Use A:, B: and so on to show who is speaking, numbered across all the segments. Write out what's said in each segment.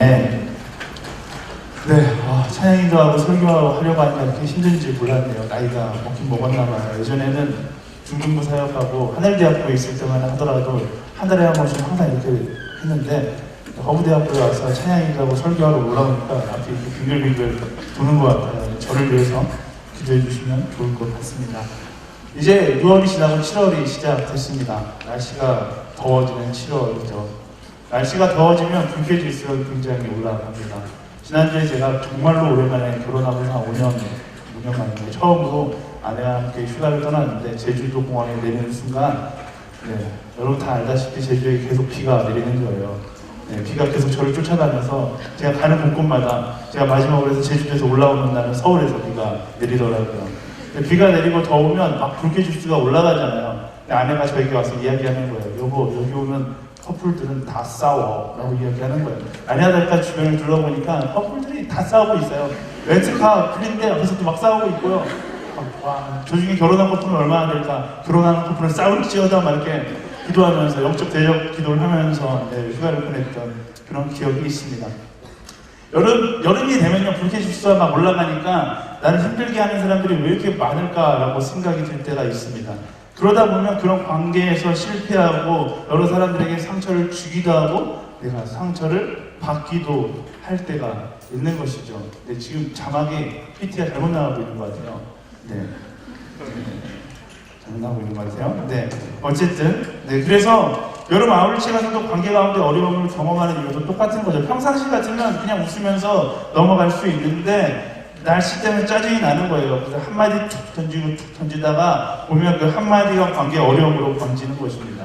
A: 네, 찬양인도하고 설교하려고 하니까 이렇게 힘든지 몰랐네요. 나이가 먹긴 먹었나 봐요. 예전에는 중등부 사역하고 하늘대학교에 있을 때만 하더라도 한 달에 한 번씩 항상 이렇게 했는데 허브대학교에 와서 찬양인도하고 설교하러 올라오니까 앞에 이렇게 빙글빙글 도는 것 같아요. 저를 위해서 기도해 주시면 좋을 것 같습니다. 이제 6월이 지나고 7월이 시작됐습니다. 날씨가 더워지는 7월이죠. 날씨가 더워지면 불쾌지수가 굉장히 올라갑니다. 지난주에 제가 정말로 오랜만에 결혼하고 한 5년 만에 처음으로 아내와 함께 휴가를 떠났는데 제주도 공항에 내리는 순간 여러분 다 알다시피 제주에 계속 비가 내리는 거예요. 비가 계속 저를 쫓아다녀서 제가 가는 곳곳마다 제가 마지막으로 해서 제주도에서 올라오는 날은 서울에서 비가 내리더라고요. 비가 내리고 더우면 막 불쾌지수가 올라가잖아요. 아내가 저에게 와서 이야기하는 거예요. 여보, 여기 오면 커플들은 다 싸워 라고 이야기하는 거예요. 아니야 될까 주변을 둘러보니까 커플들이 다 싸우고 있어요. 렌트카 풀린데 앞에서 또 막 싸우고 있고요. 저 중에 결혼한 커플은 얼마나 될까? 결혼하는 커플은 싸울지어다 막 이렇게 기도하면서 영적 대적 기도를 하면서 휴가를 보냈던 그런 기억이 있습니다. 여름이 되면요 불쾌지수가 막 올라가니까 나를 힘들게 하는 사람들이 왜 이렇게 많을까라고 생각이 들 때가 있습니다. 그러다 보면 그런 관계에서 실패하고 여러 사람들에게 상처를 주기도 하고 내가 상처를 받기도 할 때가 있는 것이죠. 근데 지금 자막에 PT가 잘못 나가고 있는 것 같아요. 잘못 나가고 있는 것 같아요. 어쨌든 그래서 여름 아울렛에 가서도 관계 가운데 어려움을 경험하는 이유도 똑같은 거죠. 평상시 같으면 그냥 웃으면서 넘어갈 수 있는데 날씨 때문에 짜증이 나는 거예요. 그래서 한마디 툭 던지고 툭 던지다가 보면 그 한마디가 관계 어려움으로 번지는 것입니다.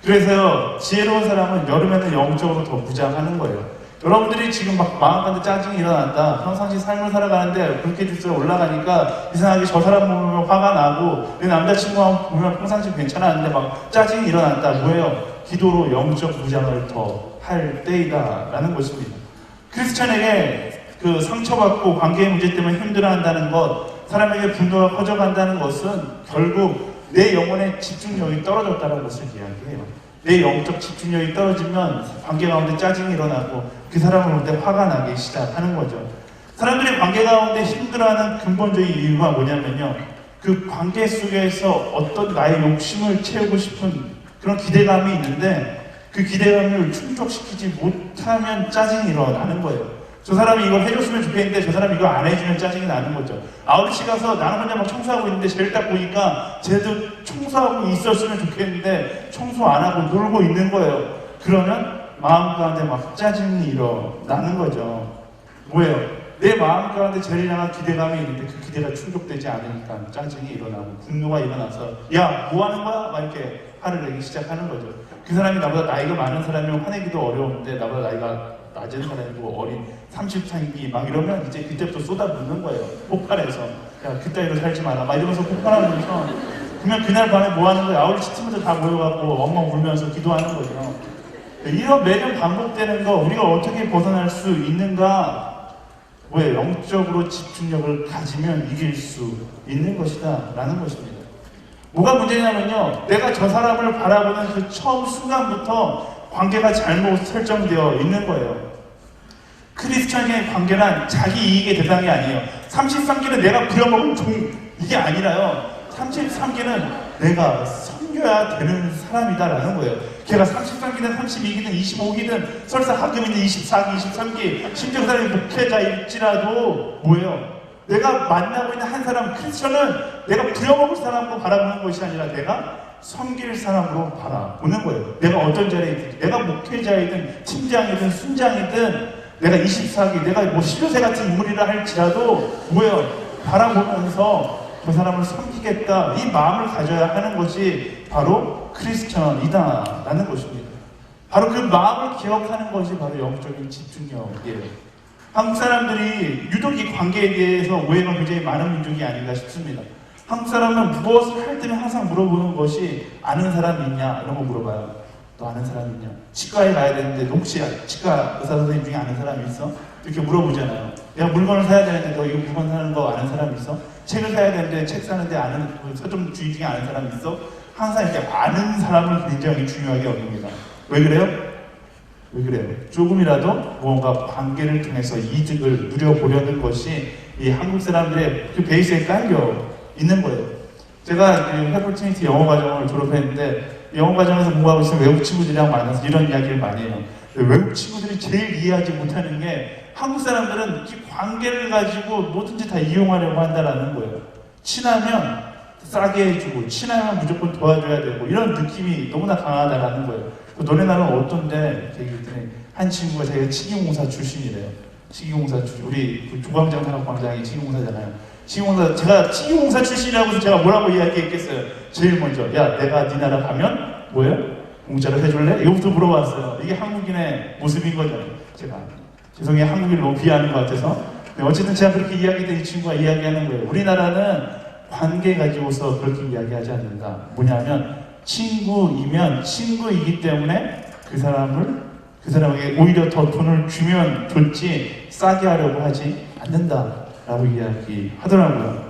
A: 그래서 지혜로운 사람은 여름에는 영적으로 더 무장하는 거예요. 여러분들이 지금 막 마음 가운데 짜증이 일어난다. 평상시 삶을 살아가는데 불쾌지수가 올라가니까 이상하게 저 사람 보면 화가 나고 내 남자친구 보면 평상시 괜찮았는데 막 짜증이 일어난다. 뭐예요? 기도로 영적 무장을 더 할 때이다 라는 것입니다. 크리스찬에게 그 상처받고 관계의 문제 때문에 힘들어한다는 것, 사람에게 분노가 커져간다는 것은 결국 내 영혼의 집중력이 떨어졌다는 것을 이야기해요. 내 영적 집중력이 떨어지면 관계 가운데 짜증이 일어나고 그 사람을 볼 때 화가 나기 시작하는 거죠. 사람들이 관계 가운데 힘들어하는 근본적인 이유가 뭐냐면요, 그 관계 속에서 어떤 나의 욕심을 채우고 싶은 그런 기대감이 있는데 그 기대감을 충족시키지 못하면 짜증이 일어나는 거예요. 저 사람이 이걸 해줬으면 좋겠는데 저 사람이 이거 안 해주면 짜증이 나는 거죠. 아울렛이 가서 나는 혼자 막 청소하고 있는데 쟤를 딱 보니까 쟤도 청소하고 있었으면 좋겠는데 청소 안 하고 놀고 있는 거예요. 그러면 마음 가운데 막 짜증이 일어나는 거죠. 뭐예요? 내 마음 가운데 쟤를 향한 기대감이 있는데 그 기대가 충족되지 않으니까 짜증이 일어나고 분노가 일어나서 야, 뭐 하는 거야? 막 이렇게 화를 내기 시작하는 거죠. 그 사람이 나보다 나이가 많은 사람이면 화내기도 어려운데 나보다 나이가 낮은 사람이고 어린 30살기 막 이러면 이제 그때부터 쏟아붓는 거예요. 폭발해서 야 그따위로 살지 마라 막 이러면서 폭발하면서 그러면 그날 밤에 뭐 하는 거예요? 아울렛 팀원들 다 모여갖고 엉엉 울면서 기도하는 거죠. 이런 매년 반복되는 거 우리가 어떻게 벗어날 수 있는가? 왜 영적으로 집중력을 가지면 이길 수 있는 것이다 라는 것입니다. 뭐가 문제냐면요, 내가 저 사람을 바라보는 그 처음 순간부터 관계가 잘못 설정되어 있는 거예요. 크리스천의 관계란 자기 이익의 대상이 아니에요. 33기는 내가 부려먹은 종, 이게 아니라요. 33기는 내가 섬겨야 되는 사람이다라는 거예요. 걔가 33기든 32기든 25기든 설사 가끔이든 24기, 23기, 심지어 그 사람이 목회자일지라도 뭐예요? 내가 만나고 있는 한 사람, 크리스천은 내가 부려먹을 사람으로 바라보는 것이 아니라 내가 섬길 사람으로 바라보는 거예요. 내가 어떤 자리에 있든지, 내가 목회자이든 팀장이든 순장이든 내가 24기, 내가 뭐 신료세 같은 인물이라 할지라도 뭐예요? 바라보면서 저 사람을 섬기겠다 이 마음을 가져야 하는 것이 바로 크리스천이다 라는 것입니다. 바로 그 마음을 기억하는 것이 바로 영적인 집중력이에요. 한국 사람들이 유독 이 관계에 대해서 오해가 굉장히 많은 민족이 아닌가 싶습니다. 한국 사람은 무엇을 할 때면 항상 물어보는 것이 아는 사람이 있냐 이런 거 물어봐요. 너 아는 사람이 있냐? 치과에 가야 되는데 너 혹시 치과 의사 선생님 중에 아는 사람이 있어? 이렇게 물어보잖아요. 내가 물건을 사야 되는데 너 이거 물건 사는 거 아는 사람이 있어? 책을 사야 되는데 책 사는데 아는 서점 주인 중에 아는 사람이 있어? 항상 이렇게 아는 사람을 굉장히 중요하게 여깁니다. 왜 그래요? 왜 그래요? 조금이라도 무언가 관계를 통해서 이득을 누려보려는 것이 이 한국 사람들의 그 베이스에 깔려 있는 거예요. 제가 그 해퍼트니티 영어 과정을 졸업했는데 영어 과정에서 공부하고 있으면 외국 친구들이랑 만나서 이런 이야기를 많이 해요. 외국 친구들이 제일 이해하지 못하는 게 한국 사람들은 이 관계를 가지고 뭐든지 다 이용하려고 한다라는 거예요. 친하면 싸게 해주고 친하면 무조건 도와줘야 되고 이런 느낌이 너무나 강하다라는 거예요. 너네 나라는 어떤데? 얘기했더니 한 친구가 자기가 치기공사 출신이래요. 치기공사 출신. 우리 그 조광장 산업광장이 치기공사잖아요. 치기공사, 제가 치기공사 출신이라고 해서 제가 뭐라고 이야기했겠어요? 제일 먼저 야 내가 네 나라 가면 뭐예요? 공짜로 해줄래? 이거부터 물어봤어요. 이게 한국인의 모습인 거죠. 제가 죄송해요. 한국인을 너무 비하하는 것 같아서. 어쨌든 제가 그렇게 이야기했더니 이 친구가 이야기하는 거예요. 우리나라는 관계 가지고서 그렇게 이야기하지 않는다. 뭐냐면 친구이면 친구이기 때문에 그 사람에게 오히려 더 돈을 주면 줬지 싸게 하려고 하지 않는다라고 이야기하더라고요.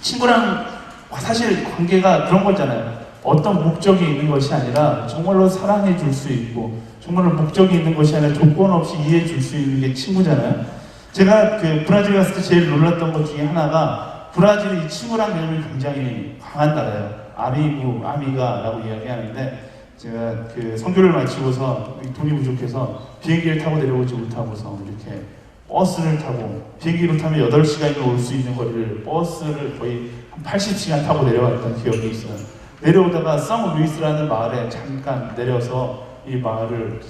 A: 친구랑 사실 관계가 그런 거잖아요. 어떤 목적이 있는 것이 아니라 정말로 사랑해 줄 수 있고 정말로 목적이 있는 것이 아니라 조건 없이 이해해 줄 수 있는 게 친구잖아요. 제가 그 브라질 갔을 때 제일 놀랐던 것 중에 하나가 브라질이 이 친구란 개념이 굉장히 강한 나라예요. 아미가라고 이야기하는데 제가 그 선교를 마치고서 돈이 부족해서 비행기를 타고 내려오지 못하고서 이렇게 버스를 타고 비행기로 타면 8시간이면 올 수 있는 거리를 버스를 거의 한 80시간 타고 내려왔던 기억이 있어요. 내려오다가 성 루이스라는 마을에 잠깐 내려서 이 마을을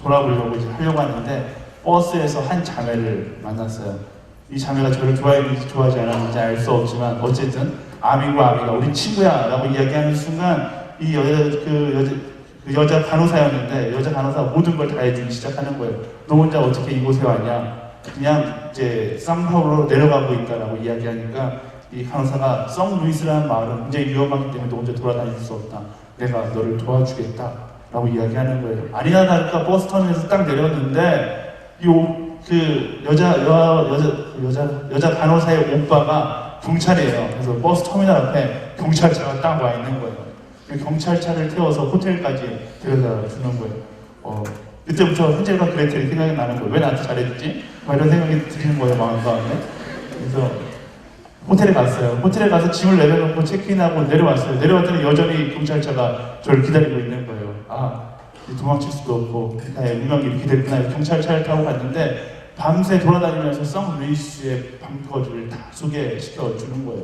A: 돌아보려고 이제 하려고 하는데 버스에서 한 자매를 만났어요. 이 자매가 저를 좋아했는지 좋아하지 않았는지 알 수 없지만 어쨌든 아미가 우리 친구야 라고 이야기하는 순간 이 여자 간호사였는데 여자 간호사가 모든 걸 다 해주기 시작하는 거예요. 너 혼자 어떻게 이곳에 왔냐? 그냥 이제 상파울로 내려가고 있다라고 이야기하니까 이 간호사가 성 루이스라는 마을은 굉장히 위험하기 때문에 너 혼자 돌아다닐 수 없다. 내가 너를 도와주겠다 라고 이야기하는 거예요. 아니나 다를까 버스 터미널에서 딱 내렸는데 그 여자 간호사의 오빠가 경찰이에요. 그래서 버스 터미널 앞에 경찰차가 딱 와 있는 거예요. 경찰차를 태워서 호텔까지 데려다 주는 거예요. 그때부터 헨젤과 그레텔이 생각이 나는 거예요. 왜 나한테 잘해주지? 이런 생각이 드는 거예요, 마음 가운데. 그래서 호텔에 갔어요. 호텔에 가서 짐을 내려놓고 체크인하고 내려왔어요. 내려왔더니 여전히 경찰차가 저를 기다리고 있는 거예요. 도망칠 수도 없고 나의 운명이 이렇게 됐구나. 경찰차를 타고 갔는데 밤새 돌아다니면서 성 루이스의 방거지를 다 소개시켜 주는 거예요.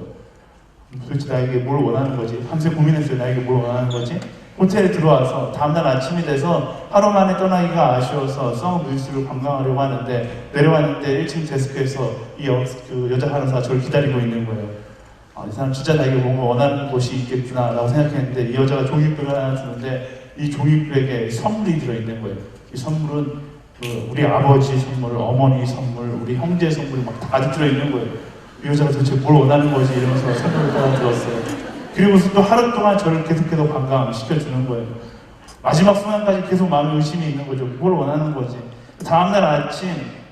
A: 도대체 나에게 뭘 원하는 거지? 밤새 고민했어요. 나에게 뭘 원하는 거지? 호텔에 들어와서 다음날 아침이 돼서 하루 만에 떠나기가 아쉬워서 성 루이스를 관광하려고 하는데 내려왔는데 1층 데스크에서 그 여자 간호사가 저를 기다리고 있는 거예요. 이 사람 진짜 나에게 뭔가 원하는 것이 있겠구나 라고 생각했는데 이 여자가 종이백을 하나 주는데 이 종이백에 선물이 들어있는 거예요. 이 선물은 우리 아버지 선물, 어머니 선물, 우리 형제 선물 막 다 가득 들어있는 거예요. 이 여자가 도대체 뭘 원하는 거지 이러면서 선물을 따라 들었어요. 그리고서 또 하루 동안 저를 계속해서 관광시켜주는 거예요. 마지막 순간까지 계속 마음에 의심이 있는 거죠. 뭘 원하는 거지. 다음날 아침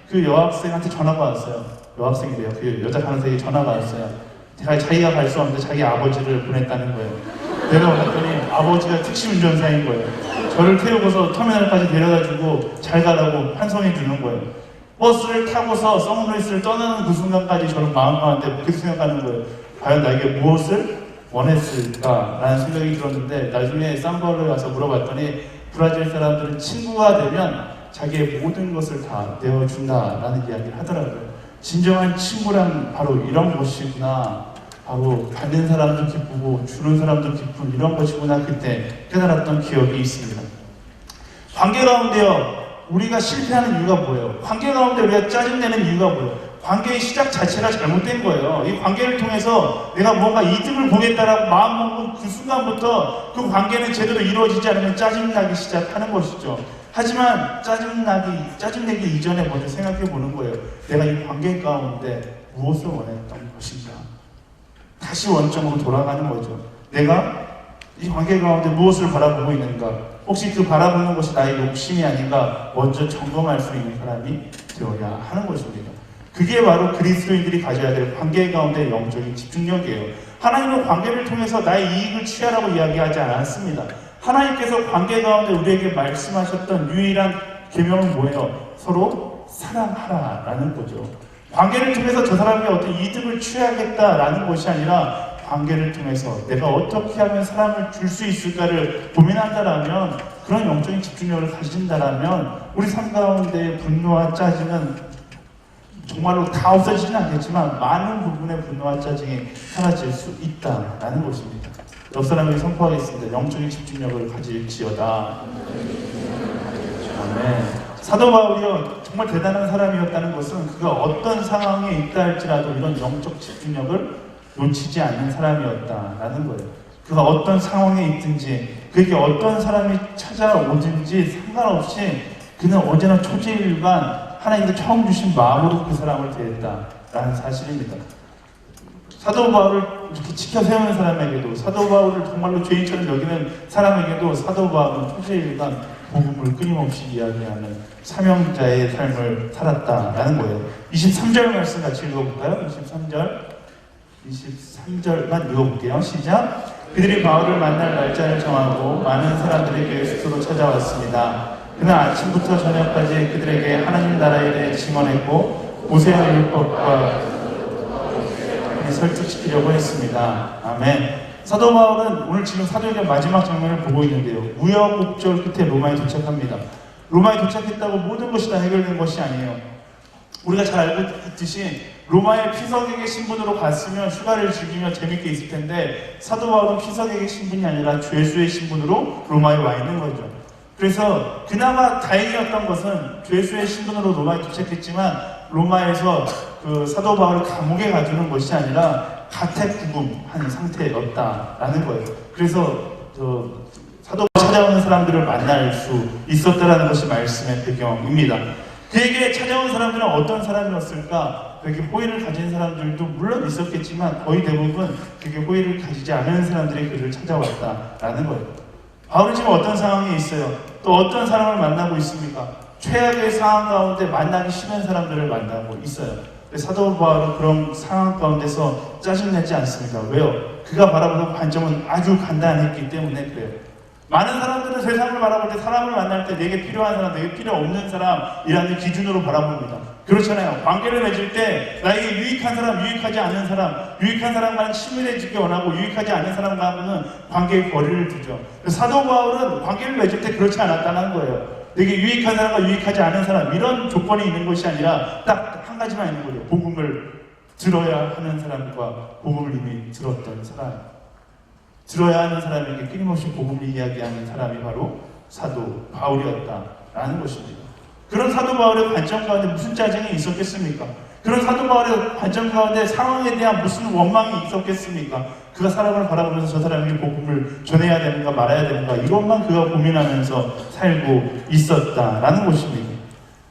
A: 그 여학생한테 전화가 왔어요. 여학생이래요. 그 여자 간호사에게 전화가 왔어요. 자기가 갈 수 없는데 자기 아버지를 보냈다는 거예요. 내려왔더니 아버지가 택시운전사인 거예요. 저를 태우고서 터미널까지 데려다주고 잘 가라고 환송해주는 거예요. 버스를 타고서 성루이스를 떠나는 그 순간까지 저는 마음 가운데 그렇게 생각하는 거예요. 과연 나에게 무엇을 원했을까라는 생각이 들었는데 나중에 삼바올로에 와서 물어봤더니 브라질 사람들은 친구가 되면 자기의 모든 것을 다 내어준다라는 이야기를 하더라고요. 진정한 친구란 바로 이런 것이구나. 바로 받는 사람도 기쁘고 주는 사람도 기쁜 이런 것이구나 그때 깨달았던 기억이 있습니다. 관계 가운데요. 우리가 실패하는 이유가 뭐예요? 관계 가운데 우리가 짜증내는 이유가 뭐예요? 관계의 시작 자체가 잘못된 거예요. 이 관계를 통해서 내가 뭔가 이득을 보겠다라고 마음먹은 그 순간부터 그 관계는 제대로 이루어지지 않으면 짜증나기 시작하는 것이죠. 하지만 짜증내기 이전에 먼저 생각해 보는 거예요. 내가 이 관계 가운데 무엇을 원했던 것인가? 다시 원점으로 돌아가는 거죠. 내가 이 관계 가운데 무엇을 바라보고 있는가? 혹시 그 바라보는 것이 나의 욕심이 아닌가? 먼저 점검할 수 있는 사람이 되어야 하는 것입니다. 그게 바로 그리스도인들이 가져야 될 관계 가운데 영적인 집중력이에요. 하나님은 관계를 통해서 나의 이익을 취하라고 이야기하지 않았습니다. 하나님께서 관계 가운데 우리에게 말씀하셨던 유일한 계명은 뭐예요? 서로 사랑하라라는 거죠. 관계를 통해서 저 사람이 어떤 이득을 취하겠다라는 것이 아니라 관계를 통해서 내가 어떻게 하면 사람을 줄 수 있을까를 고민한다라면, 그런 영적인 집중력을 가진다라면 우리 삶 가운데 분노와 짜증은 정말로 다 없어지지는 않겠지만 많은 부분의 분노와 짜증이 사라질 수 있다라는 것입니다. 옆 사람에게 선포하겠습니다. 영적인 집중력을 가질지어다. 아멘. 사도 바울이요, 정말 대단한 사람이었다는 것은 그가 어떤 상황에 있다 할지라도 이런 영적 집중력을 놓치지 않는 사람이었다라는 거예요. 그가 어떤 상황에 있든지 그에게 어떤 사람이 찾아오든지 상관없이 그는 언제나 초지일관 하나님께 처음 주신 마음으로 그 사람을 대했다라는 사실입니다. 사도 바울을 이렇게 지켜 세우는 사람에게도, 사도 바울을 정말로 죄인처럼 여기는 사람에게도 사도 바울은 초지일관 복음을 끊임없이 이야기하는 사명자의 삶을 살았다라는 거예요. 23절 말씀 같이 읽어볼까요? 23절만 읽어볼게요. 시작! 그들이 바울을 만날 날짜를 정하고 많은 사람들이 그의 숙소로 찾아왔습니다. 그는 아침부터 저녁까지 그들에게 하나님 나라에 대해 증언했고 모세의 율법과 설득시키려고 했습니다. 아멘. 사도 바울은 오늘 지금 사도행전 마지막 장면을 보고 있는데요. 우여곡절 끝에 로마에 도착합니다. 로마에 도착했다고 모든 것이 다 해결된 것이 아니에요. 우리가 잘 알고 있듯이 로마의 피서객의 신분으로 갔으면 휴가를 즐기며 재밌게 있을 텐데, 사도 바울은 피서객의 신분이 아니라 죄수의 신분으로 로마에 와 있는 거죠. 그래서 그나마 다행이었던 것은 죄수의 신분으로 로마에 도착했지만 로마에서 그 사도 바울을 감옥에 가두는 것이 아니라 가택구금한 상태였다라는 거예요. 그래서 사도 찾아오는 사람들을 만날 수 있었다라는 것이 말씀의 배경입니다. 그에게 찾아온 사람들은 어떤 사람이었을까? 그에게 호의를 가진 사람들도 물론 있었겠지만 거의 대부분 그에게 호의를 가지지 않은 사람들이 그를 찾아왔다라는 거예요. 바울은 지금 어떤 상황에 있어요? 또 어떤 사람을 만나고 있습니까? 최악의 상황 가운데 만나기 싫은 사람들을 만나고 있어요. 사도 바울은 그런 상황 가운데서 짜증내지 않습니다. 왜요? 그가 바라보는 관점은 아주 간단했기 때문에 그래요. 많은 사람들은 세상을 바라볼 때, 사람을 만날 때 내게 필요한 사람, 내게 필요 없는 사람이라는 기준으로 바라봅니다. 그렇잖아요. 관계를 맺을 때 나에게 유익한 사람, 유익하지 않은 사람, 유익한 사람과는 친밀해지기 원하고 유익하지 않은 사람과는 관계의 거리를 두죠. 사도 바울은 관계를 맺을 때 그렇지 않았다는 거예요. 내게 유익한 사람과 유익하지 않은 사람, 이런 조건이 있는 것이 아니라 딱 한 가지만 있는 거죠. 복음을 들어야 하는 사람과 복음을 이미 들었던 사람, 들어야 하는 사람에게 끊임없이 복음을 이야기하는 사람이 바로 사도 바울이었다라는 것입니다. 그런 사도 바울의 관점 가운데 무슨 짜증이 있었겠습니까? 그런 사도 바울의 관점 가운데 상황에 대한 무슨 원망이 있었겠습니까? 그가 사람을 바라보면서 저 사람에게 복음을 전해야 되는가 말아야 되는가, 이것만 그가 고민하면서 살고 있었다라는 것입니다.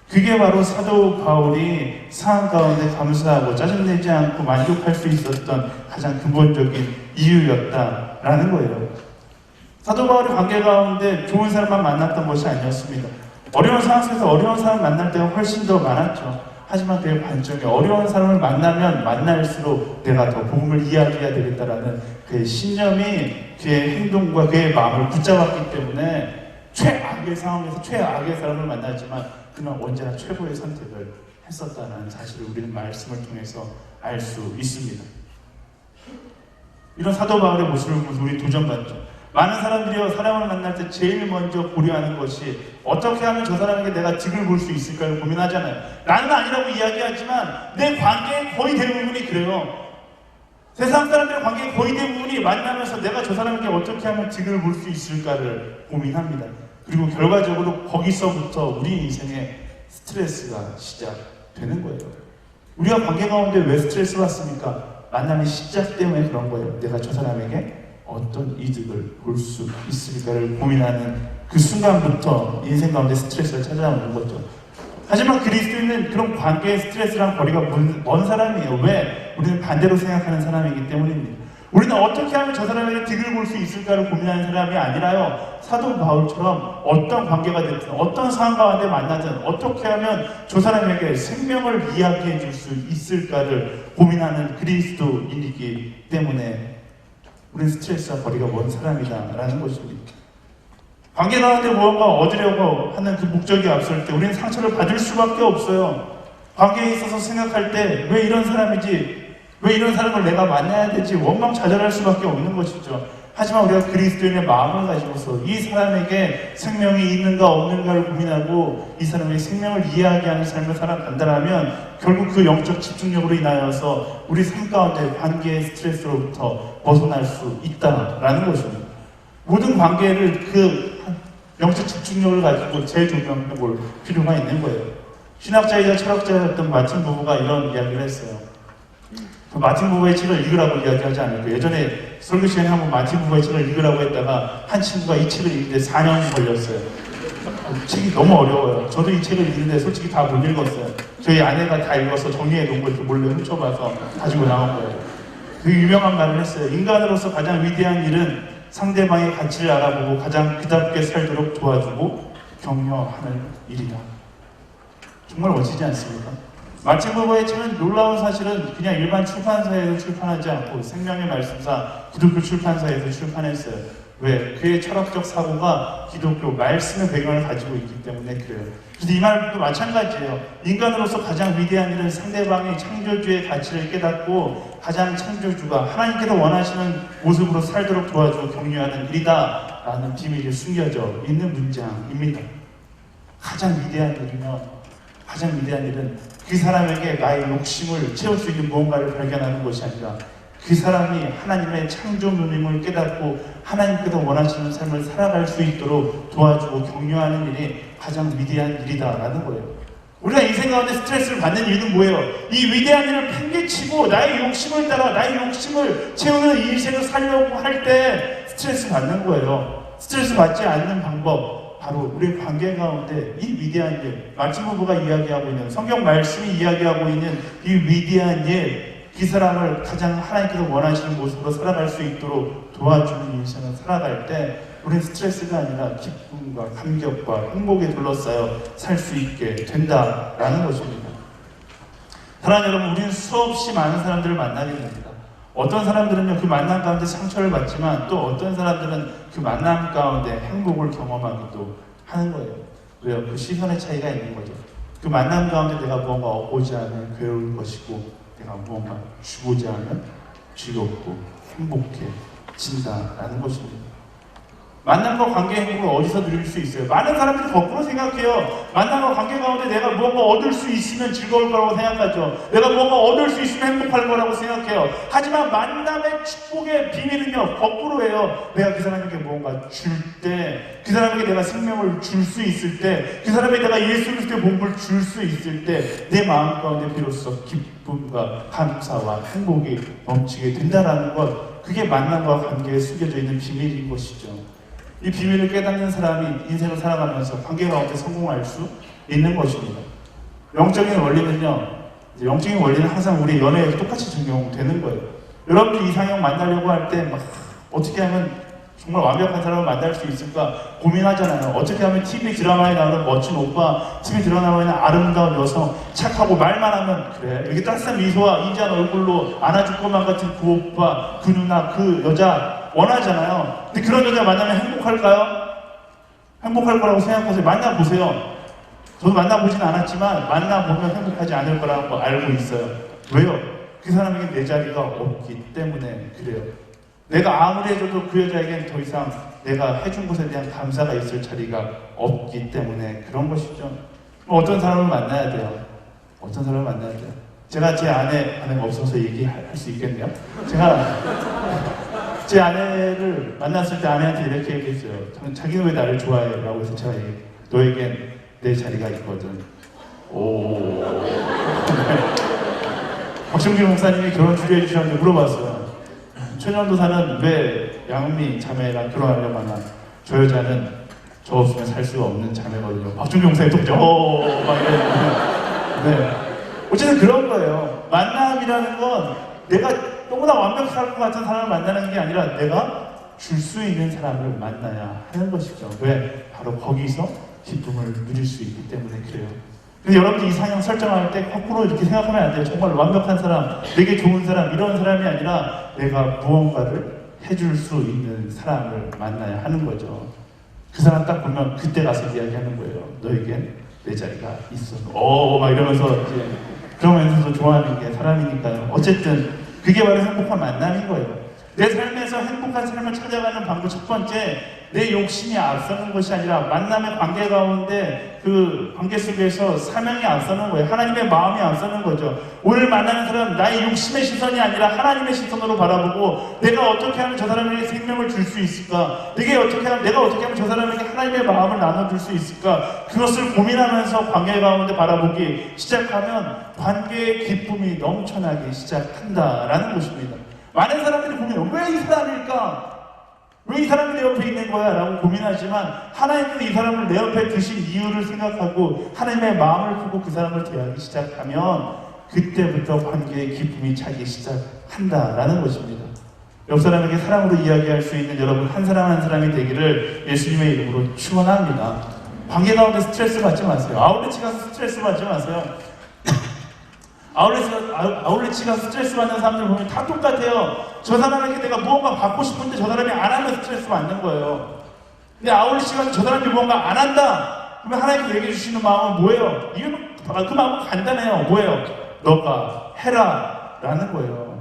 A: 그게 바로 사도 바울이 상황 가운데 감사하고 짜증내지 않고 만족할 수 있었던 가장 근본적인 이유였다라는 거예요. 사도 바울의 관계 가운데 좋은 사람만 만났던 것이 아니었습니다. 어려운 상황 속에서 어려운 사람 만날 때가 훨씬 더 많았죠. 하지만 그의 관점이 어려운 사람을 만나면 만날수록 내가 더 복음을 이야기해야 되겠다라는 그의 신념이 그의 행동과 그의 마음을 붙잡았기 때문에 최악의 상황에서 최악의 사람을 만났지만 그는 언제나 최고의 선택을 했었다는 사실을 우리는 말씀을 통해서 알 수 있습니다. 이런 사도 바울의 모습을 보면서 우리 도전받죠. 많은 사람들이요, 사람을 만날 때 제일 먼저 고려하는 것이 어떻게 하면 저 사람에게 내가 득을 볼 수 있을까를 고민하잖아요. 나는 아니라고 이야기하지만 내 관계의 거의 대부분이 그래요. 세상 사람들의 관계의 거의 대부분이 만나면서 내가 저 사람에게 어떻게 하면 득을 볼 수 있을까를 고민합니다. 그리고 결과적으로 거기서부터 우리 인생의 스트레스가 시작되는 거예요. 우리가 관계 가운데 왜 스트레스 받습니까? 만남의 시작 때문에 그런 거예요. 내가 저 사람에게 어떤 이득을 볼 수 있을까를 고민하는 그 순간부터 인생 가운데 스트레스가 찾아오는 거죠. 하지만 그리스도인은 그런 관계의 스트레스랑 거리가 먼 사람이에요. 왜? 우리는 반대로 생각하는 사람이기 때문입니다. 우리는 어떻게 하면 저 사람에게 득을 볼 수 있을까를 고민하는 사람이 아니라요, 사도 바울처럼 어떤 관계가 됐든 어떤 상황 가운데 만나든 어떻게 하면 저 사람에게 생명을 이야기해 줄 수 있을까를 고민하는 그리스도인이기 때문에 우리는 스트레스와 거리가 먼 사람이다라는 것입니다. 관계 가운데 무언가 얻으려고 하는 그 목적이 앞설 때 우리는 상처를 받을 수밖에 없어요. 관계에 있어서 생각할 때 왜 이런 사람이지, 왜 이런 사람을 내가 만나야 되지 원망자절할 수밖에 없는 것이죠. 하지만 우리가 그리스도인의 마음을 가지고서 이 사람에게 생명이 있는가 없는가를 고민하고 이 사람의 생명을 이야기하는 삶을 살아간다면 결국 그 영적 집중력으로 인하여서 우리 삶 가운데 관계의 스트레스로부터 벗어날 수 있다라는 것입니다. 모든 관계를 그 영적 집중력을 가지고 재조명해 볼 필요가 있는 거예요. 신학자이자 철학자였던 마틴 부부가 이런 이야기를 했어요. 그 마틴 부부의 책을 읽으라고 이야기하지 않을까. 예전에 설교 시간에 한번 마틴 부부의 책을 읽으라고 했다가 한 친구가 이 책을 읽는데 4년 걸렸어요. 책이 너무 어려워요. 저도 이 책을 읽는데 솔직히 다 못 읽었어요. 저희 아내가 다 읽어서 정리해 놓은 걸 이렇게 몰래 훔쳐봐서 가지고 나온 거예요. 그 유명한 말을 했어요. 인간으로서 가장 위대한 일은 상대방의 가치를 알아보고 가장 그답게 살도록 도와주고 격려하는 일이다. 정말 멋지지 않습니까? 마틴 부부의 책은 놀라운 사실은 그냥 일반 출판사에서 출판하지 않고 생명의 말씀사 기독교 출판사에서 출판했어요. 왜? 그의 철학적 사고가 기독교 말씀의 배경을 가지고 있기 때문에 그래요. 그래서 이 말도 마찬가지예요. 인간으로서 가장 위대한 일은 상대방의 창조주의 가치를 깨닫고 가장 창조주가 하나님께서 원하시는 모습으로 살도록 도와주고 격려하는 일이다 라는 비밀이 숨겨져 있는 문장입니다. 가장 위대한 일이면 가장 위대한 일은 그 사람에게 나의 욕심을 채울 수 있는 무언가를 발견하는 것이 아니라 그 사람이 하나님의 창조물임을 깨닫고 하나님께서 원하시는 삶을 살아갈 수 있도록 도와주고 격려하는 일이 가장 위대한 일이다라는 거예요. 우리가 인생 가운데 스트레스를 받는 이유는 뭐예요? 이 위대한 일을 팽개치고 나의 욕심을 따라 나의 욕심을 채우는 이 인생을 살려고 할 때 스트레스 받는 거예요. 스트레스 받지 않는 방법 바로 우리 관계 가운데 이 위대한 일, 마틴 부부가 이야기하고 있는 성경 말씀이 이야기하고 있는 이 위대한 일, 이 사람을 가장 하나님께서 원하시는 모습으로 살아갈 수 있도록 도와주는 인생을 살아갈 때 우리는 스트레스가 아니라 기쁨과 감격과 행복에 둘러싸여 살 수 있게 된다라는 것입니다. 사랑하는 여러분, 우리는 수없이 많은 사람들을 만나게 됩니다. 어떤 사람들은요 그 만남 가운데 상처를 받지만 또 어떤 사람들은 그 만남 가운데 행복을 경험하기도 하는 거예요. 왜요? 그 시선의 차이가 있는 거죠. 그 만남 가운데 내가 무언가 얻고자 하면 괴로울 것이고 내가 무언가 주고자 하면 즐겁고 행복해진다라는 것입니다. 만남과 관계의 행복을 어디서 누릴 수 있어요? 많은 사람들이 거꾸로 생각해요. 만남과 관계 가운데 내가 무언가 얻을 수 있으면 즐거울 거라고 생각하죠. 내가 무언가 얻을 수 있으면 행복할 거라고 생각해요. 하지만 만남의 축복의 비밀은요 거꾸로예요. 내가 그 사람에게 무언가 줄 때, 그 사람에게 내가 생명을 줄 수 있을 때, 그 사람에게 내가 예수 그리스도의 몸을 줄 수 있을 때 내 마음 가운데 비로소 기쁨과 감사와 행복이 넘치게 된다는 것, 그게 만남과 관계에 숨겨져 있는 비밀인 것이죠. 이 비밀을 깨닫는 사람이 인생을 살아가면서 관계 가운데 성공할 수 있는 것입니다. 영적인 원리는요, 영적인 원리는 항상 우리 연애에 똑같이 적용되는 거예요. 여러분들 이상형 만나려고 할 때 막 어떻게 하면 정말 완벽한 사람을 만날 수 있을까 고민하잖아요. 어떻게 하면 TV 드라마에 나오는 멋진 오빠, TV 드라마에 나오는 아름다운 여성, 착하고 말만 하면 그래 이렇게 따뜻한 미소와 인자한 얼굴로 안아줄 것만 같은 그 오빠, 그 누나, 그 여자 원하잖아요. 근데 그런 여자 만나면 행복할까요? 행복할 거라고 생각하세요? 만나보세요. 저도 만나보진 않았지만 만나보면 행복하지 않을 거라는 거 알고 있어요. 왜요? 그 사람에게 내 자리가 없기 때문에 그래요. 내가 아무리 해줘도 그 여자에겐 더 이상 내가 해준 것에 대한 감사가 있을 자리가 없기 때문에 그런 것이죠. 어떤 사람을 만나야 돼요. 어떤 사람을 만나야 돼요. 제가 제 아내가 없어서 얘기할 수 있겠네요. 제가 제 아내를 만났을 때 아내한테 이렇게 얘기했어요. 자기는 왜 나를 좋아해? 라고 해서 제가 너에겐 내 자리가 있거든. 오. 박정규 목사님이 결혼 준비해 주셨는데 물어봤어요. 최전도사는 왜 양은미 자매랑 결혼하려고 하나? 저 여자는 저 없으면 살 수가 없는 자매거든요. 박정규 목사님 똑죠. 막 이러는데. 네. 어쨌든 그런 거예요. 만남이라는 건 내가 너무나 완벽할 것 같은 사람을 만나는 게 아니라 내가 줄 수 있는 사람을 만나야 하는 것이죠. 왜? 바로 거기서 기쁨을 누릴 수 있기 때문에 그래요. 근데 여러분들 이상형 설정할 때 거꾸로 이렇게 생각하면 안 돼요. 정말 완벽한 사람, 되게 좋은 사람, 이런 사람이 아니라 내가 무언가를 해줄 수 있는 사람을 만나야 하는 거죠. 그 사람 딱 보면 그때 가서 이야기하는 거예요. 너에겐 내 자리가 있어. 막 이러면서 이제 그러면서도 좋아하는 게 사람이니까요. 어쨌든 그게 바로 행복한 만남인 거예요. 내 삶에서 행복한 삶을 찾아가는 방법 첫 번째, 내 욕심이 앞서는 것이 아니라 만남의 관계 가운데 그 관계 속에서 사명이 앞서는 거예요. 하나님의 마음이 앞서는 거죠. 오늘 만나는 사람 나의 욕심의 시선이 아니라 하나님의 시선으로 바라보고 내가 어떻게 하면 저 사람에게 생명을 줄 수 있을까? 내가 어떻게 하면 저 사람에게 하나님의 마음을 나눠줄 수 있을까? 그것을 고민하면서 관계 가운데 바라보기 시작하면 관계의 기쁨이 넘쳐나기 시작한다라는 것입니다. 많은 사람들이 보면 왜 이 사람일까? 왜 이 사람이 내 옆에 있는 거야? 라고 고민하지만 하나님께서 이 사람을 내 옆에 두신 이유를 생각하고 하나님의 마음을 품고 그 사람을 대하기 시작하면 그때부터 관계의 기쁨이 차기 시작한다라는 것입니다. 옆 사람에게 사랑으로 이야기할 수 있는 여러분 한 사람 한 사람이 되기를 예수님의 이름으로 축원합니다. 관계 가운데 스트레스 받지 마세요. 아울렛 가서 스트레스 받지 마세요. 아울렛 가서 스트레스 받는 사람들 보면 다 똑같아요. 저 사람에게 내가 무언가 받고 싶은데 저 사람이 안 하면 스트레스 받는 거예요. 근데 아울렛 가서 저 사람이 무언가 안 한다. 그러면 하나님께서 얘기해 주시는 마음은 뭐예요? 그 마음은 간단해요. 뭐예요? 너가 해라 라는 거예요.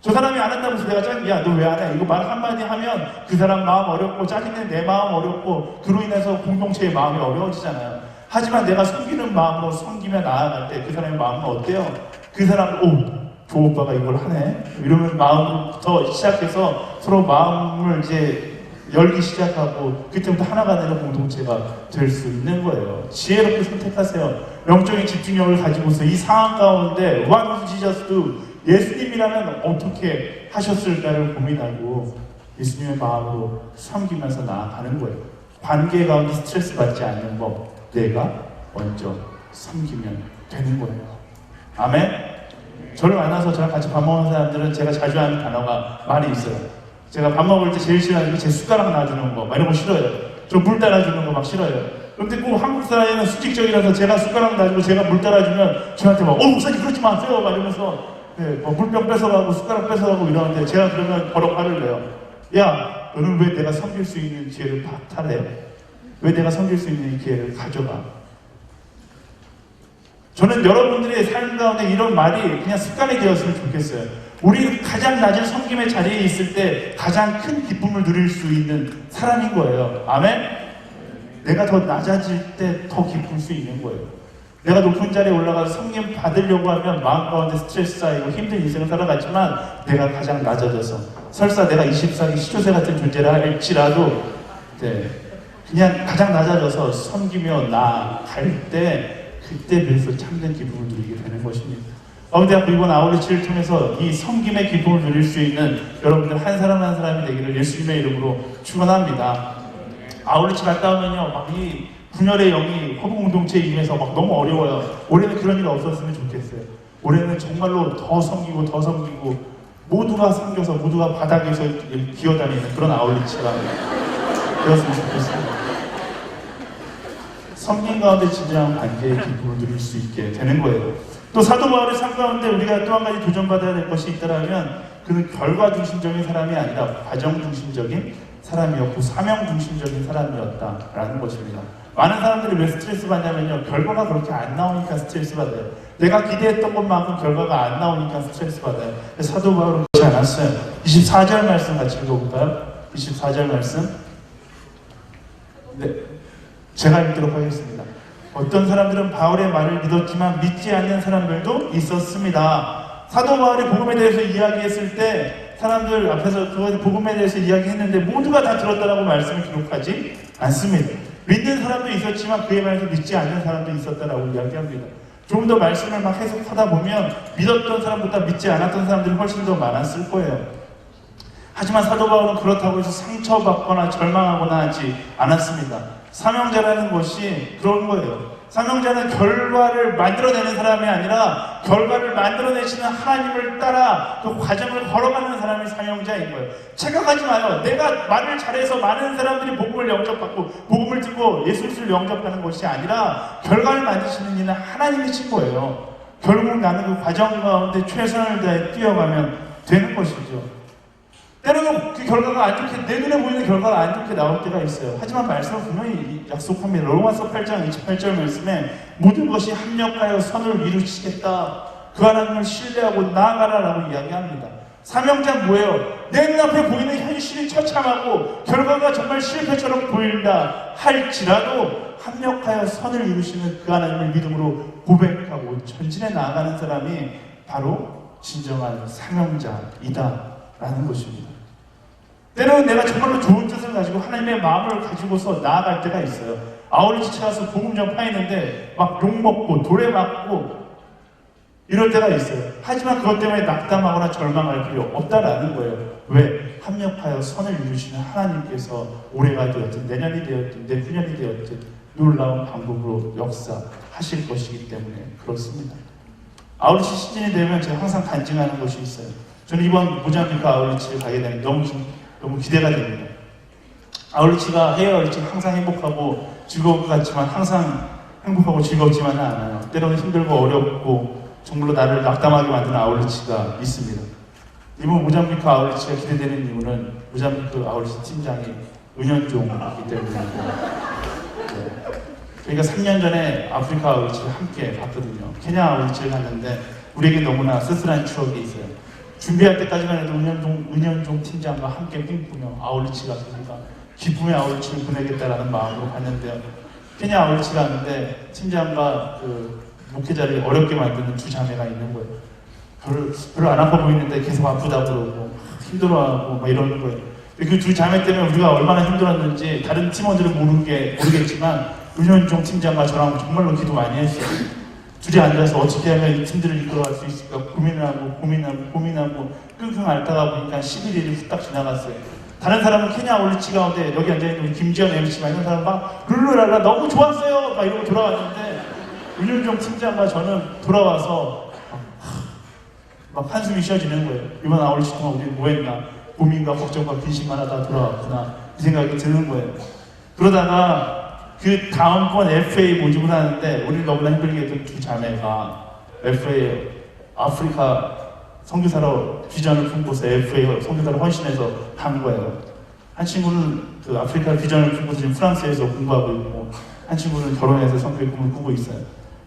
A: 저 사람이 안 한다고 해서 내가 야 너 왜 안 해? 이거 말 한마디 하면 그 사람 마음 어렵고 짜증내 내 마음 어렵고 그로 인해서 공동체의 마음이 어려워지잖아요. 하지만 내가 섬기는 마음으로 섬기며 나아갈 때 그 사람의 마음은 어때요? 그 사람은 조 오빠가 이걸 하네? 이러면 마음부터 시작해서 서로 마음을 이제 열기 시작하고 그때부터 하나가 되는 공동체가 될 수 있는 거예요. 지혜롭게 선택하세요. 영적인 집중력을 가지고서 이 상황 가운데 What would Jesus do? 예수님이라면 어떻게 하셨을까를 고민하고 예수님의 마음으로 섬기면서 나아가는 거예요. 관계 가운데 스트레스 받지 않는 법, 내가 먼저 섬기면 되는 거예요. 아멘? 저를 만나서 저랑 같이 밥 먹는 사람들은 제가 자주 하는 단어가 많이 있어요. 제가 밥 먹을 때 제일 싫어하는 게 제 숟가락 놔주는 거, 이런 거 싫어요. 저 물 따라주는 거 막 싫어요. 그런데 꼭 한국 사람은 수직적이라서 제가 숟가락 놔주고 제가 물 따라주면 저한테 막 목사님 그러지 마세요 이러면서 물병 뺏어가고 숟가락 뺏어가고 이러는데 제가 그러면 버럭 화를 내요. 야 너는 왜 내가 섬길 수 있는 기회를 박탈해? 왜 내가 섬길 수 있는 이 기회를 가져가? 저는 여러분들의 삶 가운데 이런 말이 그냥 습관이 되었으면 좋겠어요. 우리 가장 낮은 섬김의 자리에 있을 때 가장 큰 기쁨을 누릴 수 있는 사람인 거예요. 아멘? 내가 더 낮아질 때 더 기쁠 수 있는 거예요. 내가 높은 자리에 올라가서 섬김 받으려고 하면 마음 가운데 스트레스 쌓이고 힘든 인생을 살아갔지만 내가 가장 낮아져서 설사 내가 24기 시조새 같은 존재를 할지라도 그냥 가장 낮아져서 섬기며 나아갈 때 그때 비로소 참된 기쁨을 누리게 되는 것입니다. 어머니대학교 이번 아울렛을 통해서 이 섬김의 기쁨을 누릴 수 있는 여러분들 한 사람 한 사람이 되기를 예수님의 이름으로 축원합니다. 아울렛 갔다 오면요, 막 이 분열의 영이 허브 공동체에 임해서 막 너무 어려워요. 올해는 그런 일 없었으면 좋겠어요. 올해는 정말로 더 섬기고 모두가 섬겨서 모두가 바닥에서 기어다니는 그런 아울렛가 되었으면 좋겠습니다. 섬김 가운데 진정한 관계의 기쁨을 누릴 수 있게 되는 거예요. 또 사도 바울의 삶 가운데 우리가 또 한 가지 도전받아야 될 것이 있다면 그는 결과 중심적인 사람이 아니라 과정 중심적인 사람이었고 사명 중심적인 사람이었다라는 것입니다. 많은 사람들이 왜 스트레스 받냐면요, 결과가 그렇게 안 나오니까 스트레스 받아요. 내가 기대했던 것만큼 결과가 안 나오니까 스트레스 받아요. 사도 바울은 그렇지 않았어요. 24절 말씀 같이 읽어볼까요? 24절 말씀. 네, 제가 읽도록 하겠습니다. 어떤 사람들은 바울의 말을 믿었지만 믿지 않는 사람들도 있었습니다. 사도 바울이 복음에 대해서 이야기했을 때 사람들 앞에서 그 복음에 대해서 이야기했는데 모두가 다 들었다라고 말씀을 기록하지 않습니다. 믿는 사람도 있었지만 그에 반해서 믿지 않는 사람도 있었다라고 이야기합니다. 좀 더 말씀을 막 해석하다 보면 믿었던 사람보다 믿지 않았던 사람들이 훨씬 더 많았을 거예요. 하지만 사도 바울은 그렇다고 해서 상처받거나 절망하거나 하지 않았습니다. 사명자라는 것이 그런 거예요. 사명자는 결과를 만들어내는 사람이 아니라 결과를 만들어내시는 하나님을 따라 그 과정을 걸어가는 사람이 사명자인 거예요. 착각하지 마요. 내가 말을 잘해서 많은 사람들이 복음을 영접받고 복음을 듣고 예수 그리스도를 영접하는 것이 아니라 결과를 만드시는 이는 하나님이신 거예요. 결국 나는 그 과정 가운데 최선을 다해 뛰어가면 되는 것이죠. 때로는 그 결과가 안 좋게, 내 눈에 보이는 결과가 안 좋게 나올 때가 있어요. 하지만 말씀은 분명히 약속합니다. 로마서 8장 28절 말씀에 모든 것이 합력하여 선을 이루시겠다. 그 하나님을 신뢰하고 나아가라라고 이야기합니다. 사명자 뭐예요? 내 눈앞에 보이는 현실이 처참하고 결과가 정말 실패처럼 보인다 할지라도 합력하여 선을 이루시는 그 하나님을 믿음으로 고백하고 전진해 나아가는 사람이 바로 진정한 사명자이다 라는 것입니다. 때로는 내가 정말로 좋은 뜻을 가지고 하나님의 마음을 가지고서 나아갈 때가 있어요. 아울리치 가서 복음 전파했는데 막 욕먹고 돌에 맞고 이럴 때가 있어요. 하지만 그것 때문에 낙담하거나 절망할 필요 없다라는 거예요. 왜? 합력하여 선을 이루시는 하나님께서 올해가 되었든 내년이 되었든 내후년이 되었든 놀라운 방법으로 역사하실 것이기 때문에 그렇습니다. 아울리치 시즌이 되면 제가 항상 간증하는 것이 있어요. 저는 이번 모자ம்பி크 아울리치를 가게 되면 너무 기대가 됩니다. 아울리치가 해외 아울리치가 항상 행복하고 즐거울 것 같지만 항상 행복하고 즐겁지만은 않아요. 때로는 힘들고 어렵고 정말로 나를 낙담하게 만드는 아울리치가 있습니다. 이번 모자ம்பி크 아울리치가 기대되는 이유는 모자ம்பி크 아울리치 팀장이 은연종이기 때문이고, 저희가 3년 전에 아프리카 아울리치를 함께 갔거든요. 케냐 아울리치를 갔는데 우리에게 너무나 쓸쓸한 추억이 있어요. 준비할 때까지만 해도 은연종 팀장과 함께 꿈꾸며 아울리치 가서 우리가 기쁨의 아울리치를 보내겠다라는 마음으로 갔는데요. 케냐 아울리치 갔는데 팀장과 그 목회자를 어렵게 만드는 두 자매가 있는 거예요. 별로 안 아파 보이는데 계속 아프다 그러고 힘들어하고 막 이러는 거예요. 그 두 자매 때문에 우리가 얼마나 힘들었는지 다른 팀원들은 모르겠지만 은연종 팀장과 저랑 정말로 기도 많이 했어요. 둘이 앉아서 어떻게 하면 이 팀들을 이끌어갈 수 있을까 고민하고 끙끙 앓다가 보니까 11일이 후딱 지나갔어요. 다른 사람은 케냐 아울리치 가운데 여기 앉아있는 김지현 MC가 이런 사람 막 룰루랄라 너무 좋았어요 막 이러고 돌아왔는데 은연종 팀장과 저는 돌아와서 막 한숨이 쉬어지는 거예요. 이번 아울리치 동안 우리 뭐 했나? 고민과 걱정과 근심만 하다 돌아왔구나 이 생각이 드는 거예요. 그러다가 그 다음번 FA 모집을 하는데 우리를 너무나 힘들게 했던 두 자매가 FA 아프리카 선교사로 비전을 품고서 FA 선교사로 헌신해서 간 거예요. 한 친구는 그 아프리카 비전을 품고서 지금 프랑스에서 공부하고 있고 한 친구는 결혼해서 선교의 꿈을 꾸고 있어요.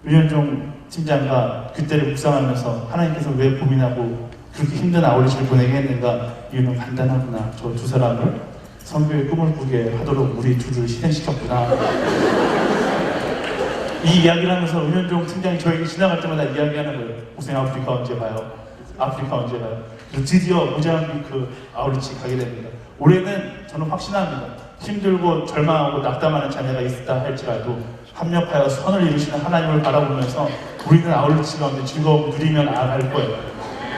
A: 윤현종 팀장과 그때를 묵상하면서 하나님께서 왜 고민하고 그렇게 힘든 아울리치를 보내게 했는가? 이유는 간단하구나. 저 두 사람을 선교의 꿈을 꾸게 하도록 우리 둘을 희생시켰구나. 이 이야기를 하면서 은연종 팀장이 저에게 지나갈 때마다 이야기하는 거예요. 고생 아프리카 언제 가요? 아프리카 언제 가요? 그리고 드디어 모자ம்பி크 아울리치 가게 됩니다. 올해는 저는 확신합니다. 힘들고 절망하고 낙담하는 자녀가 있다 할지라도 합력하여 선을 이루시는 하나님을 바라보면서 우리는 아울리치 가운데 즐거움을 누리며 나아갈 거예요.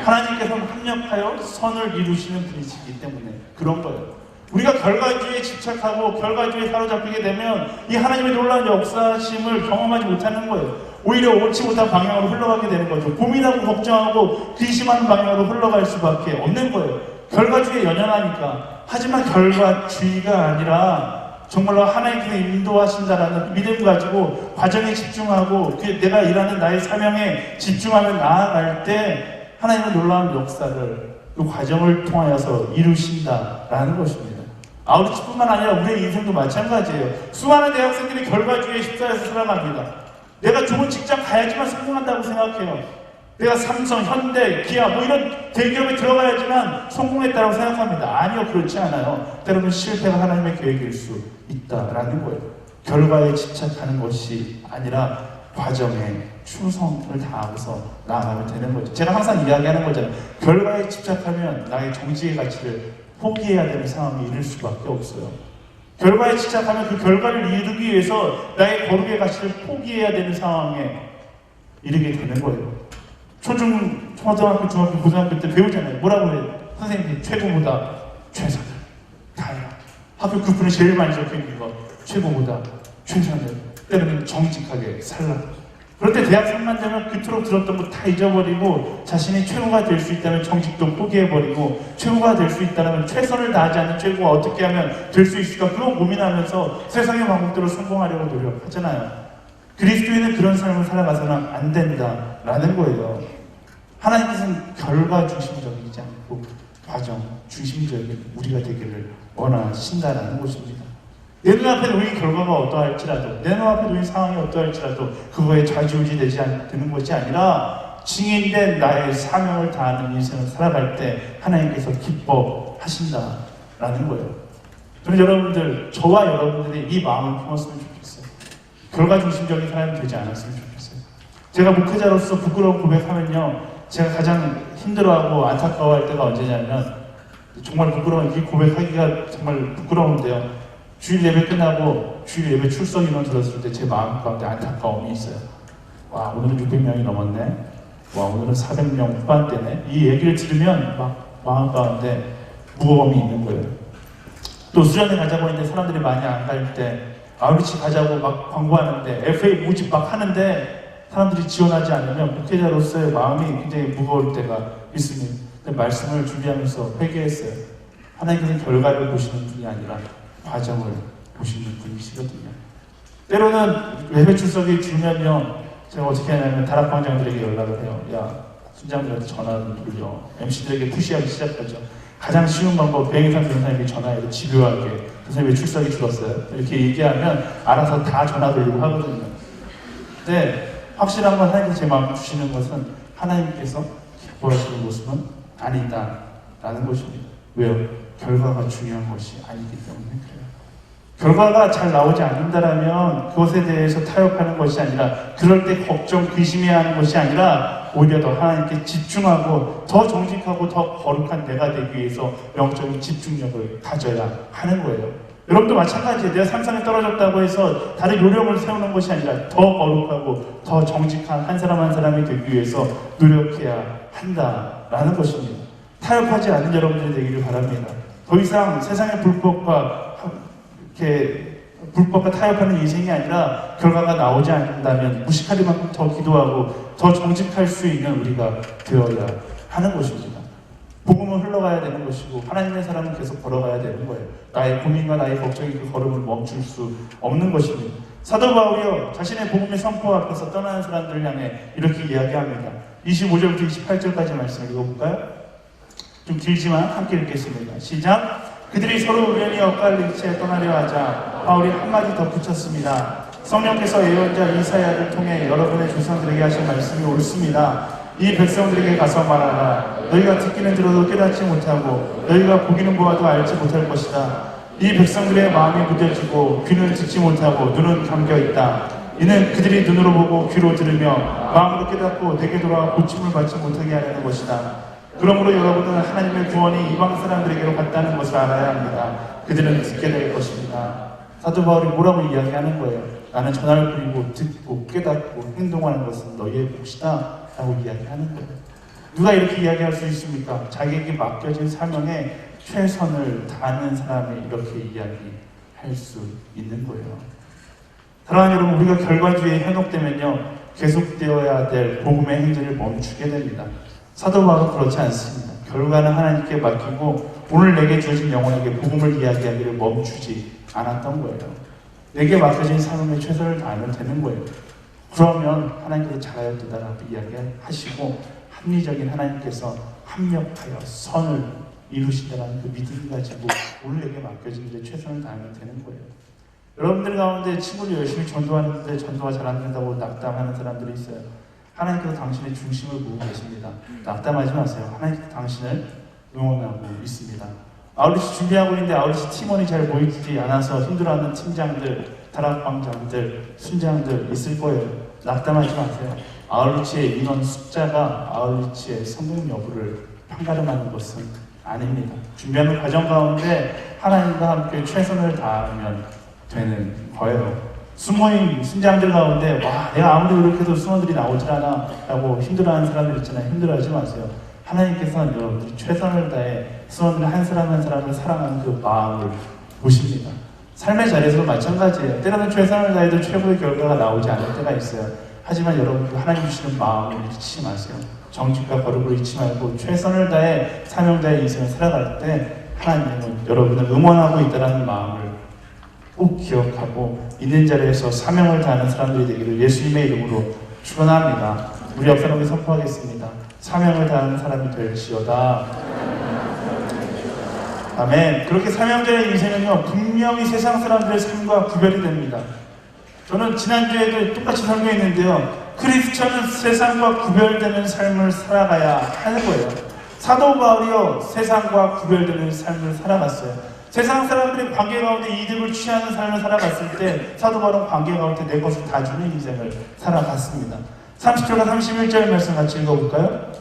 A: 하나님께서는 합력하여 선을 이루시는 분이시기 때문에 그런 거예요. 우리가 결과주의에 집착하고 결과주의에 사로잡히게 되면 이 하나님의 놀라운 역사심을 경험하지 못하는 거예요. 오히려 옳지 못한 방향으로 흘러가게 되는 거죠. 고민하고 걱정하고 근심하는 방향으로 흘러갈 수밖에 없는 거예요. 결과주의에 연연하니까. 하지만 결과주의가 아니라 정말로 하나님께서 인도하신다라는 믿음 가지고 과정에 집중하고 내가 일하는 나의 사명에 집중하며 나아갈 때 하나님의 놀라운 역사를 그 과정을 통하여서 이루신다라는 것입니다. 아우리치뿐만 아니라 우리의 인생도 마찬가지예요. 수많은 대학생들이 결과주의에 휩싸여서 살아갑니다. 내가 좋은 직장 가야지만 성공한다고 생각해요. 내가 삼성, 현대, 기아 뭐 이런 대기업에 들어가야지만 성공했다고 생각합니다. 아니요, 그렇지 않아요. 때로는 실패가 하나님의 계획일 수 있다라는 거예요. 결과에 집착하는 것이 아니라 과정에 충성을 다하고서 나아가면 되는 거죠. 제가 항상 이야기하는 거잖아요. 결과에 집착하면 나의 정직의 가치를 포기해야 되는 상황에 이를 수밖에 없어요. 결과에 집착하면 그 결과를 이루기 위해서 나의 거룩의 가치를 포기해야 되는 상황에 이르게 되는 거예요. 초등학교, 중학교, 고등학교 때 배우잖아요. 뭐라고 해요? 선생님이 최고보다 최선을 다해라. 학교 교훈에 제일 많이 적혀있는 거 최고보다 최선을 때로는 정직하게 살라. 그럴 때 대학생만 되면 그토록 들었던 거 다 잊어버리고 자신이 최고가 될 수 있다면 정직도 포기해버리고 최고가 될 수 있다면 최선을 다하지 않는 최고가 어떻게 하면 될 수 있을까 그거 고민하면서 세상의 방법대로 성공하려고 노력하잖아요. 그리스도인은 그런 삶을 살아가서는 안 된다라는 거예요. 하나님께서는 결과 중심적이지 않고 과정 중심적인 우리가 되기를 원하신다라는 것입니다. 내 눈앞에 놓인 결과가 어떠할지라도, 내 눈앞에 놓인 상황이 어떠할지라도 그거에 좌지우지 되는 것이 아니라 증인된 나의 사명을 다하는 인생을 살아갈 때 하나님께서 기뻐하신다라는 거예요. 저는 여러분들, 저와 여러분들이 이 마음을 품었으면 좋겠어요. 결과 중심적인 사람이 되지 않았으면 좋겠어요. 제가 목회자로서 부끄러운 고백하면요, 제가 가장 힘들어하고 안타까워할 때가 언제냐면, 정말 부끄러운, 이 고백하기가 정말 부끄러운데요, 주일 예배 끝나고 주일 예배 출석 인원 들었을 때 제 마음 가운데 안타까움이 있어요. 와, 오늘은 600명이 넘었네. 와, 오늘은 400명 후반대네. 이 얘기를 들으면 막 마음 가운데 무거움이 있는 거예요. 또 수련회 가자고 했는데 사람들이 많이 안 갈 때, 아우리치 가자고 막 광고하는데, FA 모집 막 하는데 사람들이 지원하지 않으면 목회자로서의 마음이 굉장히 무거울 때가 있습니다. 근데 말씀을 준비하면서 회개했어요. 하나님께서 결과를 보시는 분이 아니라 과정을 보시는 분이시거든요. 때로는 예배 출석이 줄면요, 제가 어떻게 하냐면 다락방장들에게 연락을 해요. 야, 순장들한테 전화를 돌려. MC들에게 푸시하기 시작하죠. 가장 쉬운 방법, 배행상 변호사님에게 전화해서 집요하게 선생님 왜 출석이 줄었어요? 이렇게 얘기하면 알아서 다 전화 돌리고 하거든요. 근데 확실한 건 하나님께서 제 마음을 주시는 것은 하나님께서 기뻐하시는 모습은 아니다라는 것입니다. 왜요? 결과가 중요한 것이 아니기 때문에 그래요. 결과가 잘 나오지 않는다라면 그것에 대해서 타협하는 것이 아니라, 그럴 때 걱정, 의심해야 하는 것이 아니라 오히려 더 하나님께 집중하고 더 정직하고 더 거룩한 내가 되기 위해서 영적인 집중력을 가져야 하는 거예요. 여러분도 마찬가지예요. 내가 삼상에 떨어졌다고 해서 다른 요령을 세우는 것이 아니라 더 거룩하고 더 정직한 한 사람 한 사람이 되기 위해서 노력해야 한다라는 것입니다. 타협하지 않는 여러분들이 되기를 바랍니다. 더 이상 세상의 불법과 타협하는 인생이 아니라 결과가 나오지 않는다면 무식하리만큼 더 기도하고 더 정직할 수 있는 우리가 되어야 하는 것입니다. 복음은 흘러가야 되는 것이고 하나님의 사람은 계속 걸어가야 되는 거예요. 나의 고민과 나의 걱정이 그 걸음을 멈출 수 없는 것입니다. 사도 바울이요, 자신의 복음의 선포 앞에서 떠나는 사람들을 향해 이렇게 이야기합니다. 25절부터 28절까지 말씀 읽어볼까요? 좀 길지만 함께 읽겠습니다. 시작! 그들이 서로 의견이 엇갈린 채 떠나려 하자 바울이 한마디 덧붙였습니다. 성령께서 예언자 이사야를 통해 여러분의 조상들에게 하신 말씀이 옳습니다. 이 백성들에게 가서 말하라. 너희가 듣기는 들어도 깨닫지 못하고 너희가 보기는 보아도 알지 못할 것이다. 이 백성들의 마음이 무뎌지고 귀는 듣지 못하고 눈은 감겨있다. 이는 그들이 눈으로 보고 귀로 들으며 마음으로 깨닫고 내게 돌아와 고침을 받지 못하게 하려는 것이다. 그러므로 여러분은 하나님의 구원이 이방 사람들에게로 갔다는 것을 알아야 합니다. 그들은 듣게 될 것입니다. 사도 바울이 뭐라고 이야기하는 거예요? 나는 전화를 드리고 듣고 깨닫고 행동하는 것은 너희의 몫이다 라고 이야기하는 거예요. 누가 이렇게 이야기할 수 있습니까? 자기에게 맡겨진 사명에 최선을 다하는 사람이 이렇게 이야기할 수 있는 거예요. 사랑하는 여러분, 우리가 결과주의에 현혹되면요, 계속되어야 될 복음의 행진을 멈추게 됩니다. 사도 바울은 그렇지 않습니다. 결과는 하나님께 맡기고 오늘 내게 주어진 영혼에게 복음을 이야기하기를 멈추지 않았던 거예요. 내게 맡겨진 사명에 최선을 다하면 되는 거예요. 그러면 하나님께서 잘하였다라고 이야기하시고 합리적인 하나님께서 합력하여 선을 이루신다는 그 믿음을 가지고 오늘 내게 맡겨진 일에 최선을 다하면 되는 거예요. 여러분들 가운데 친구를 열심히 전도하는데 전도가 잘 안 된다고 낙담하는 사람들이 있어요. 하나님께서 당신의 중심을 보고 계십니다. 낙담하지 마세요. 하나님께서 당신을 응원하고 있습니다. 아우리치 준비하고 있는데 아우리치 팀원이 잘 모이지 않아서 힘들어하는 팀장들, 다락방장들, 순장들 있을 거예요. 낙담하지 마세요. 아우리치의 인원 숫자가 아우리치의 성공 여부를 판가름하는 것은 아닙니다. 준비하는 과정 가운데 하나님과 함께 최선을 다하면 되는 거예요. 수모임 순장들 가운데 와, 내가 아무리 노력해도 수모들이 나오질 않아 라고 힘들어하는 사람들 있잖아요. 힘들어하지 마세요. 하나님께서는 여러분들이 최선을 다해 수모들 한 사람 한 사람을 사랑하는 그 마음을 보십니다. 삶의 자리에서도 마찬가지예요. 때로는 최선을 다해도 최고의 결과가 나오지 않을 때가 있어요. 하지만 여러분들 하나님 주시는 마음을 잊지 마세요. 정직과 거룩을 잊지 말고 최선을 다해 사명자의 인생을 살아갈 때 하나님은 여러분을 응원하고 있다는 마음을 꼭 기억하고 있는 자리에서 사명을 다하는 사람들이 되기를 예수님의 이름으로 축원합니다. 우리 옆 사람을 선포하겠습니다. 사명을 다하는 사람이 될지어다. 아멘. 그렇게 사명자의 인생은요, 분명히 세상 사람들의 삶과 구별이 됩니다. 저는 지난주에도 똑같이 설명했는데요, 크리스천은 세상과 구별되는 삶을 살아가야 하는 거예요. 사도 바울이요, 세상과 구별되는 삶을 살아갔어요. 세상 사람들이 관계 가운데 이득을 취하는 삶을 살아갔을 때 사도 바울은 관계 가운데 내 것을 다 주는 인생을 살아갔습니다. 30절과 31절 말씀 같이 읽어볼까요?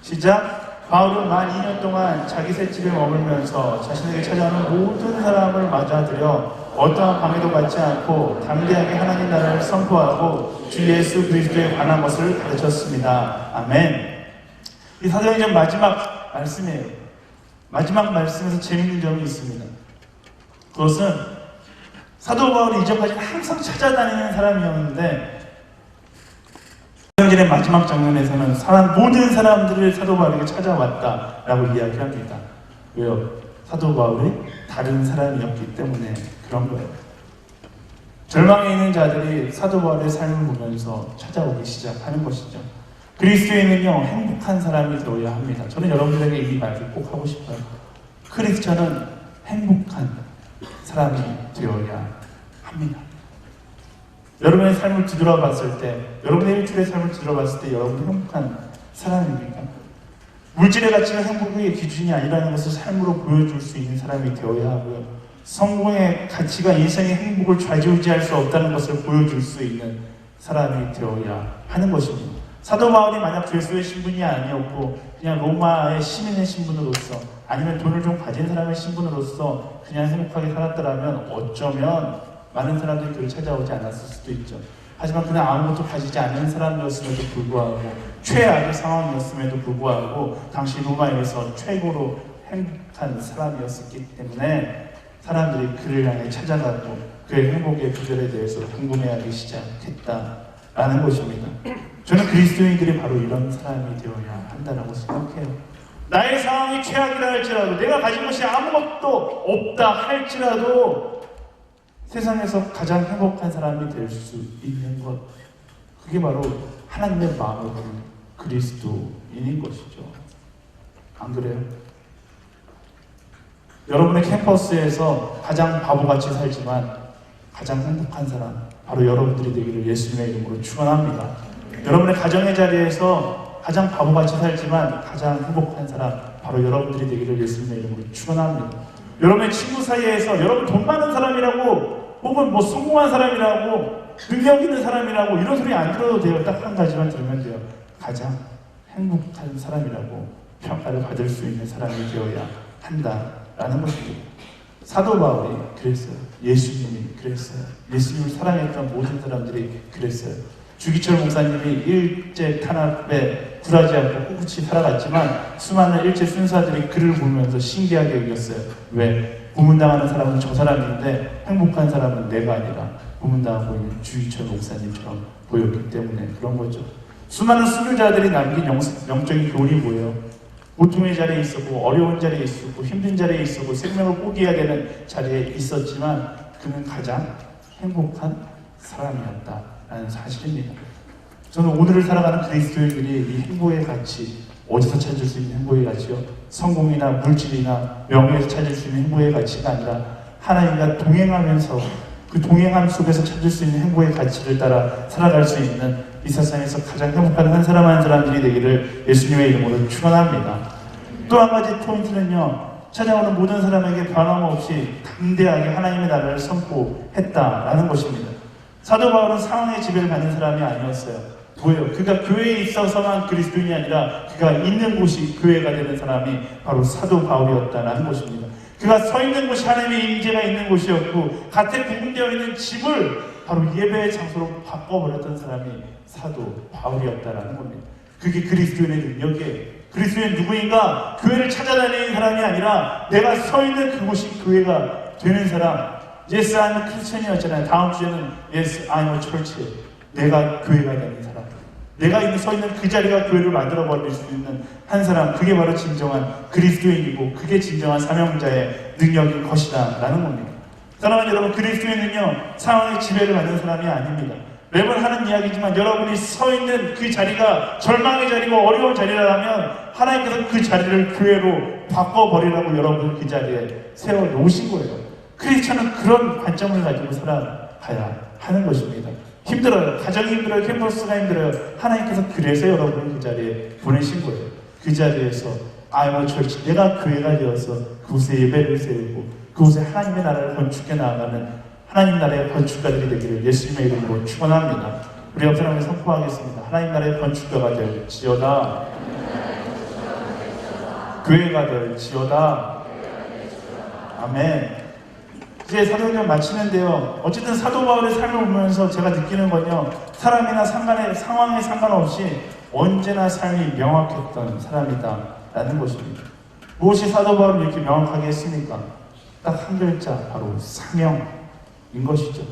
A: 시작. 바울은 만 2년 동안 자기 셋집에 머물면서 자신에게 찾아오는 모든 사람을 맞아들여 어떠한 방해도 받지 않고 담대하게 하나님 나라를 선포하고 주 예수 그리스도에 관한 것을 가르쳤습니다. 아멘. 이 사도행전 마지막 말씀이에요. 마지막 말씀에서 재미있는 점이 있습니다. 그것은 사도 바울이 이전까지 항상 찾아다니는 사람이었는데 사도행전의 마지막 장면에서는 모든 사람들을 사도 바울에게 찾아왔다라고 이야기합니다. 왜요? 사도 바울이 다른 사람이었기 때문에 그런 거예요. 절망에 있는 자들이 사도 바울의 삶을 보면서 찾아오기 시작하는 것이죠. 그리스도인은요, 행복한 사람이 되어야 합니다. 저는 여러분들에게 이 말을 꼭 하고 싶어요. 크리스천은 행복한 사람이 되어야 합니다. 여러분의 삶을 뒤돌아봤을 때, 여러분의 일주일의 삶을 뒤돌아봤을 때 여러분은 행복한 사람입니까? 물질의 가치가 행복의 기준이 아니라는 것을 삶으로 보여줄 수 있는 사람이 되어야 하고요. 성공의 가치가 인생의 행복을 좌지우지할 수 없다는 것을 보여줄 수 있는 사람이 되어야 하는 것입니다. 사도 바울이 만약 죄수의 신분이 아니었고 그냥 로마의 시민의 신분으로서 아니면 돈을 좀 가진 사람의 신분으로서 그냥 행복하게 살았더라면 어쩌면 많은 사람들이 그를 찾아오지 않았을 수도 있죠. 하지만 그는 아무것도 가지지 않은 사람이었음에도 불구하고 최악의 상황이었음에도 불구하고 당시 로마에서 최고로 행복한 사람이었기 때문에 사람들이 그를 향해 찾아가고 그의 행복의 비결에 대해서 궁금해하기 시작했다라는 것입니다. 저는 그리스도인들이 바로 이런 사람이 되어야 한다고 생각해요. 나의 상황이 최악이라 할지라도 내가 가진 것이 아무것도 없다 할지라도 세상에서 가장 행복한 사람이 될 수 있는 것, 그게 바로 하나님의 마음을 받는 그리스도인인 것이죠. 안 그래요? 여러분의 캠퍼스에서 가장 바보같이 살지만 가장 행복한 사람, 바로 여러분들이 되기를 예수님의 이름으로 축원합니다. 여러분의 가정의 자리에서 가장 바보같이 살지만 가장 행복한 사람, 바로 여러분들이 되기를 예수님의 이름으로 축원합니다. 여러분의 친구 사이에서 여러분 돈 많은 사람이라고 혹은 뭐 성공한 사람이라고 능력 있는 사람이라고 이런 소리 안 들어도 돼요. 딱 한 가지만 들으면 돼요. 가장 행복한 사람이라고 평가를 받을 수 있는 사람이 되어야 한다라는 것입니다. 사도 바울이 그랬어요. 예수님이 그랬어요. 예수님을 사랑했던 모든 사람들이 그랬어요. 주기철 목사님이 일제 탄압에 굴하지 않고 꿋꿋이 살아갔지만 수많은 일제 순사들이 그를 보면서 신기하게 여겼어요. 왜? 고문당하는 사람은 저 사람인데 행복한 사람은 내가 아니라 고문당하고 있는 주기철 목사님처럼 보였기 때문에 그런 거죠. 수많은 순교자들이 남긴 영적인 교훈이 뭐예요? 고통의 자리에 있었고 어려운 자리에 있었고 힘든 자리에 있었고 생명을 포기해야 되는 자리에 있었지만 그는 가장 행복한 사람이었다라는 사실입니다. 저는 오늘을 살아가는 그리스도인들이 이 행복의 가치, 어디서 찾을 수 있는 행복의 가치요? 성공이나 물질이나 명예에서 찾을 수 있는 행복의 가치가 아니라 하나님과 동행하면서 그 동행함 속에서 찾을 수 있는 행복의 가치를 따라 살아갈 수 있는 이 세상에서 가장 행복한 한 사람들이 되기를 예수님의 이름으로 축원합니다. 또 한 가지 포인트는요, 찾아오는 모든 사람에게 변함없이 담대하게 하나님의 나라를 선포했다라는 것입니다. 사도 바울은 상황의 지배를 받는 사람이 아니었어요. 뭐예요? 그가 교회에 있어서만 그리스도인이 아니라 그가 있는 곳이 교회가 되는 사람이 바로 사도 바울이었다는 것입니다. 그가 서 있는 곳이 하나님의 임재가 있는 곳이었고 갓에 구분되어 있는 집을 바로 예배의 장소로 바꿔버렸던 사람이 사도 바울이었다는 겁니다. 그게 그리스도인의 능력이에요. 그리스도인은 누구인가? 교회를 찾아다니는 사람이 아니라 내가 서 있는 그곳이 교회가 되는 사람. Yes, I'm a Christian이었잖아요. 다음 주에는 Yes, I'm a church. 내가 교회가 되는 사람. 내가 서 있는 그 자리가 교회를 만들어버릴 수 있는 한 사람. 그게 바로 진정한 그리스도인이고 그게 진정한 사명자의 능력인 것이다 라는 겁니다. 사랑하는 여러분, 그리스도인은요 상황의 지배를 받는 사람이 아닙니다. 매번 하는 이야기지만 여러분이 서 있는 그 자리가 절망의 자리고 어려운 자리라면 하나님께서 그 자리를 교회로 바꿔버리라고 여러분을 그 자리에 세워놓으신 거예요. 크리스천은 그런 관점을 가지고 살아가야 하는 것입니다. 힘들어요. 가정이 힘들어요. 캠퍼스가 힘들어요. 하나님께서 그래서 여러분을 그 자리에 보내신 거예요. 그 자리에서 아이머 철치, 내가 교회가 되어서 그곳에 예배를 세우고 그곳에 하나님의 나라를 건축해 나아가는 하나님 나라의 건축가들이 되기를 예수님의 이름으로 축원합니다. 우리 옆 사람에 선포하겠습니다. 하나님 나라의 건축가가 될지어다. 교회가 될지어다. 아멘. 이제 사도행전 마치는데요. 어쨌든 사도 바울의 삶을 보면서 제가 느끼는 건요, 사람이나 상황에 상관없이 언제나 삶이 명확했던 사람이다라는 것입니다. 무엇이 사도 바울을 이렇게 명확하게 했습니까? 딱 한 글자, 바로 사명인 것이죠.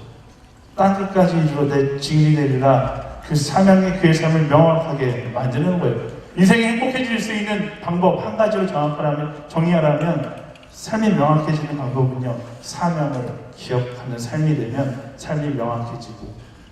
A: 땅끝까지 이르러 내 증인이 되리라. 그 사명이 그의 삶을 명확하게 만드는 거예요. 인생이 행복해질 수 있는 방법 한 가지로 정의하라면 삶이 명확해지는 방법은요, 사명을 기억하는 삶이 되면 삶이 명확해지고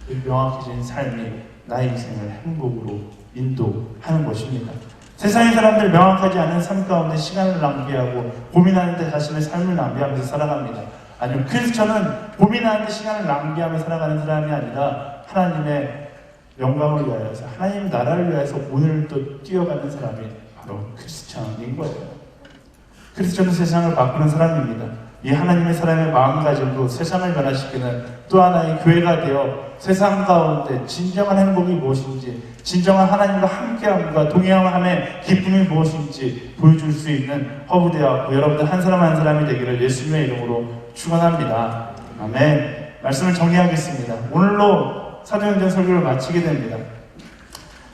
A: 그 명확해진 삶이 나의 인생을 행복으로 인도하는 것입니다. 세상의 사람들 명확하지 않은 삶 가운데 시간을 낭비하고 고민하는데 자신의 삶을 낭비하면서 살아갑니다. 아니면 크리스천은 고민하는데 시간을 낭비하며 살아가는 사람이 아니라 하나님의 영광을 위하여서 하나님 나라를 위해서 오늘도 뛰어가는 사람이 바로 크리스천인 거예요. 크리스천은 세상을 바꾸는 사람입니다. 이 하나님의 사람의 마음가짐으로 세상을 변화시키는 또 하나의 교회가 되어 세상 가운데 진정한 행복이 무엇인지, 진정한 하나님과 함께함과 동행함의 기쁨이 무엇인지 보여줄 수 있는 허브되어 여러분들 한 사람 한 사람이 되기를 예수님의 이름으로 축원합니다. 아멘. 말씀을 정리하겠습니다. 오늘로 사도행전 설교를 마치게 됩니다.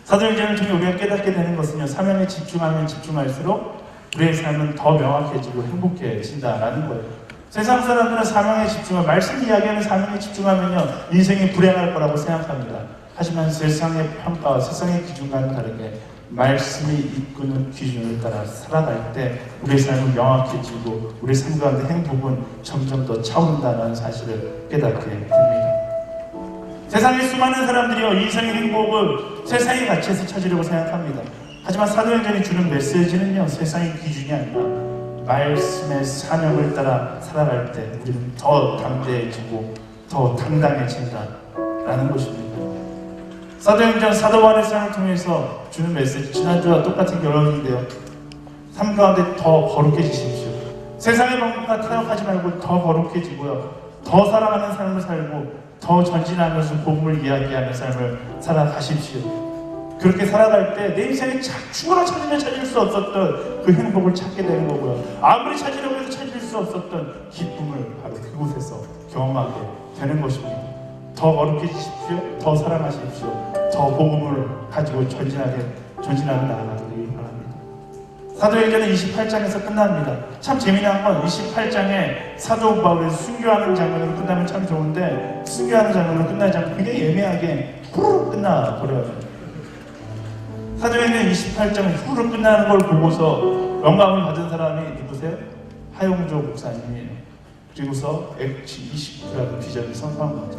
A: 사도행전을 통해 우리가 깨닫게 되는 것은요, 사명에 집중하면 집중할수록 우리의 삶은 더 명확해지고 행복해진다라는 거예요. 세상 사람들은 사명에 집중하면, 말씀 이야기하는 사명에 집중하면요, 인생이 불행할 거라고 생각합니다. 하지만 세상의 평가와 세상의 기준과는 다르게 말씀이 이끄는 기준을 따라 살아갈 때 우리의 삶은 명확해지고 우리 삶 가운데 행복은 점점 더 차오른다는 사실을 깨닫게 됩니다. 세상의 수많은 사람들이요, 인생의 행복을 세상의 가치에서 찾으려고 생각합니다. 하지만 사도행전이 주는 메시지는요, 세상의 기준이 아니라 말씀의 사명을 따라 살아갈 때 우리는 더 담대해지고 더 당당해진다라는 것입니다. 사도행전 사도 바울의 삶을 통해서 주는 메시지, 지난주와 똑같은 결론인데요, 삶 가운데 더 거룩해지십시오. 세상의 방법과 타협하지 말고 더 거룩해지고요, 더 살아가는 삶을 살고 더 전진하면서 복음을 이야기하는 삶을 살아가십시오. 그렇게 살아갈 때 내 인생에 죽어라 찾으면 찾을 수 없었던 그 행복을 찾게 되는 거고요, 아무리 찾으려고 해도 찾을 수 없었던 기쁨을 바로 그곳에서 경험하게 되는 것입니다. 더 거룩해지십시오. 더 사랑하십시오. 더 복음을 가지고 전진하게 나아가기를 바랍니다. 사도행전은 28장에서 끝납니다. 참 재미난 건 28장에 사도 바울의 순교하는 장면으로 끝나면 참 좋은데, 순교하는 장면으로 끝나지 않고 굉장히 애매하게 후루룩 끝나버려요. 사도행전 28장 후루룩 끝나는 걸 보고서 영감을 받은 사람이 누구세요? 하용조 목사님이에요. 그리고서 액치 29라는 비전을 선포한 거죠.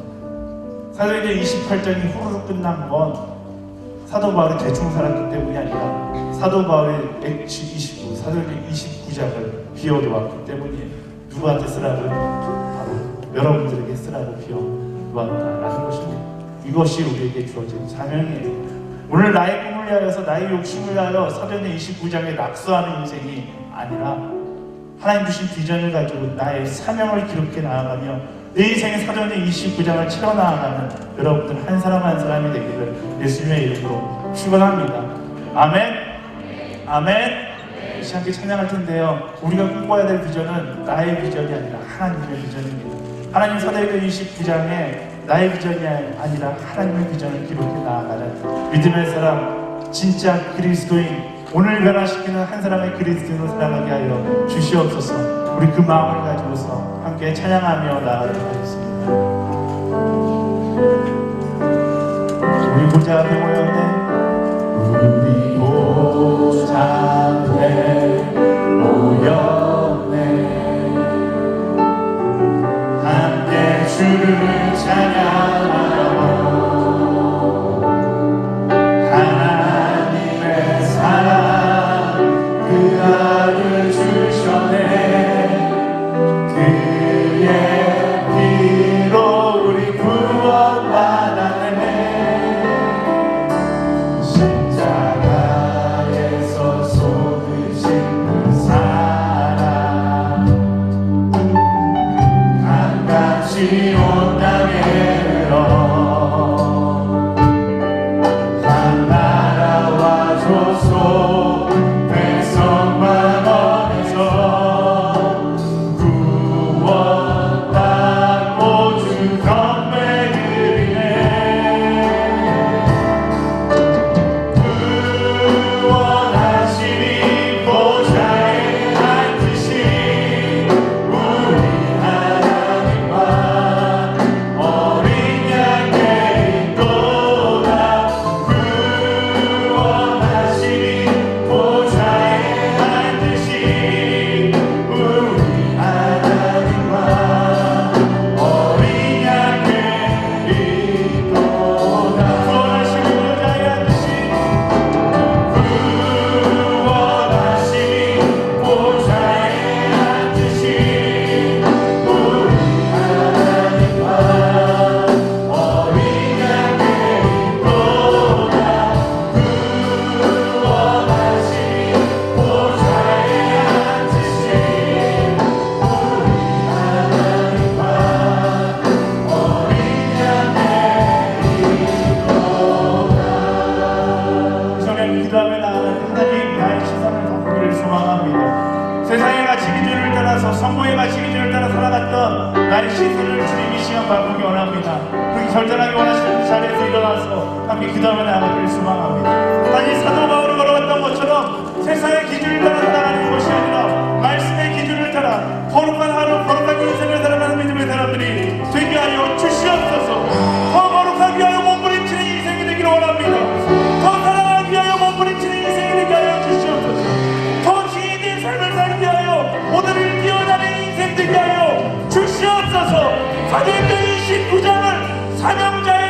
A: 사도행전 28장이 후루룩 끝난 건 사도 바울이 대충 살았기 때문이 아니라 사도 바울의 액치 29, 사도행전 29장을 비워놓았기 때문이에요. 누구한테 쓰라고요? 바로 여러분들에게 쓰라고 비워놓았다라는 것입니다. 이것이 우리에게 주어진 사명이에요. 오늘 나의 꿈을 위하여서, 나의 욕심을 위하여 사도행전 29장에 낙서하는 인생이 아니라 하나님 주신 비전을 가지고 나의 사명을 기록해 나아가며 내 인생의 사도행전 29장을 채워나가는 여러분들 한 사람 한 사람이 되기를 예수님의 이름으로 축원합니다. 아멘. 아멘. 이 시간 함께 찬양할 텐데요, 우리가 꿈꿔야 될 비전은 나의 비전이 아니라 하나님의 비전입니다. 하나님 사도행전 29장에 나의 비전이 아니라 하나님의 비전을 기록해 나아가는 믿음의 사람, 진짜 그리스도인, 오늘 변화시키는 한 사람의 그리스도인으로 살아가게 하여 주시옵소서. 우리 그 마음을 가지고서 함께 찬양하며 나아가도록 하겠습니다. 우리 보좌 앞에 모였네. 우리 보좌 앞에 모였네. 함께 주를 찬양하며 시온 땅에로 한 나라와 조소 백성만 원해서 구원받고 주 건배드리네. 구원하시니 보좌에 앉으신 우리 하나님과 어린 양의 인도다. 구원하시니 보좌에 앉으신 우리 하나님과 어린 양의 인도다. 구원하시니 보좌에 앉으신 구원하시니 보좌에 앉으신 우리 하나님과 어린 양의 인도다. 구원하시니 보좌에 앉으신 우리 하나님과 어린 양의 성령 기도하며 나아갈 때 하나님 나의 시선을 바꾸기를 소망합니다. 세상의 가치 기준을 따라서 성공의 가치 기준을 따라 살아갔던 나의 시선을 주님 이 시간 바꾸기 원합니다. 그렇게 결단하기 원하시는 그 자리에서 일어나서 함께 기도하며 나아가기를 소망합니다. 아니 사도 바울이 걸어갔던 것처럼 세상의 기준을 따라 살아가는 것이 아니라 말씀의 기준을 따라 거룩한 하루 거룩한 인생을 살아가는 믿음의 사람들이 되게 하여 주시옵소서. 더 거룩하게 하여 몸부림치는 인생이 되기를 원합니다. 더 사랑하기 위하여 몸부림치는 인생이 되게 하여 주시옵소서. 더 지혜된 삶을 살게 하여 오늘을 뛰어나는 인생 되게 하여 주시옵소서. 사도행전 29장을 사명자의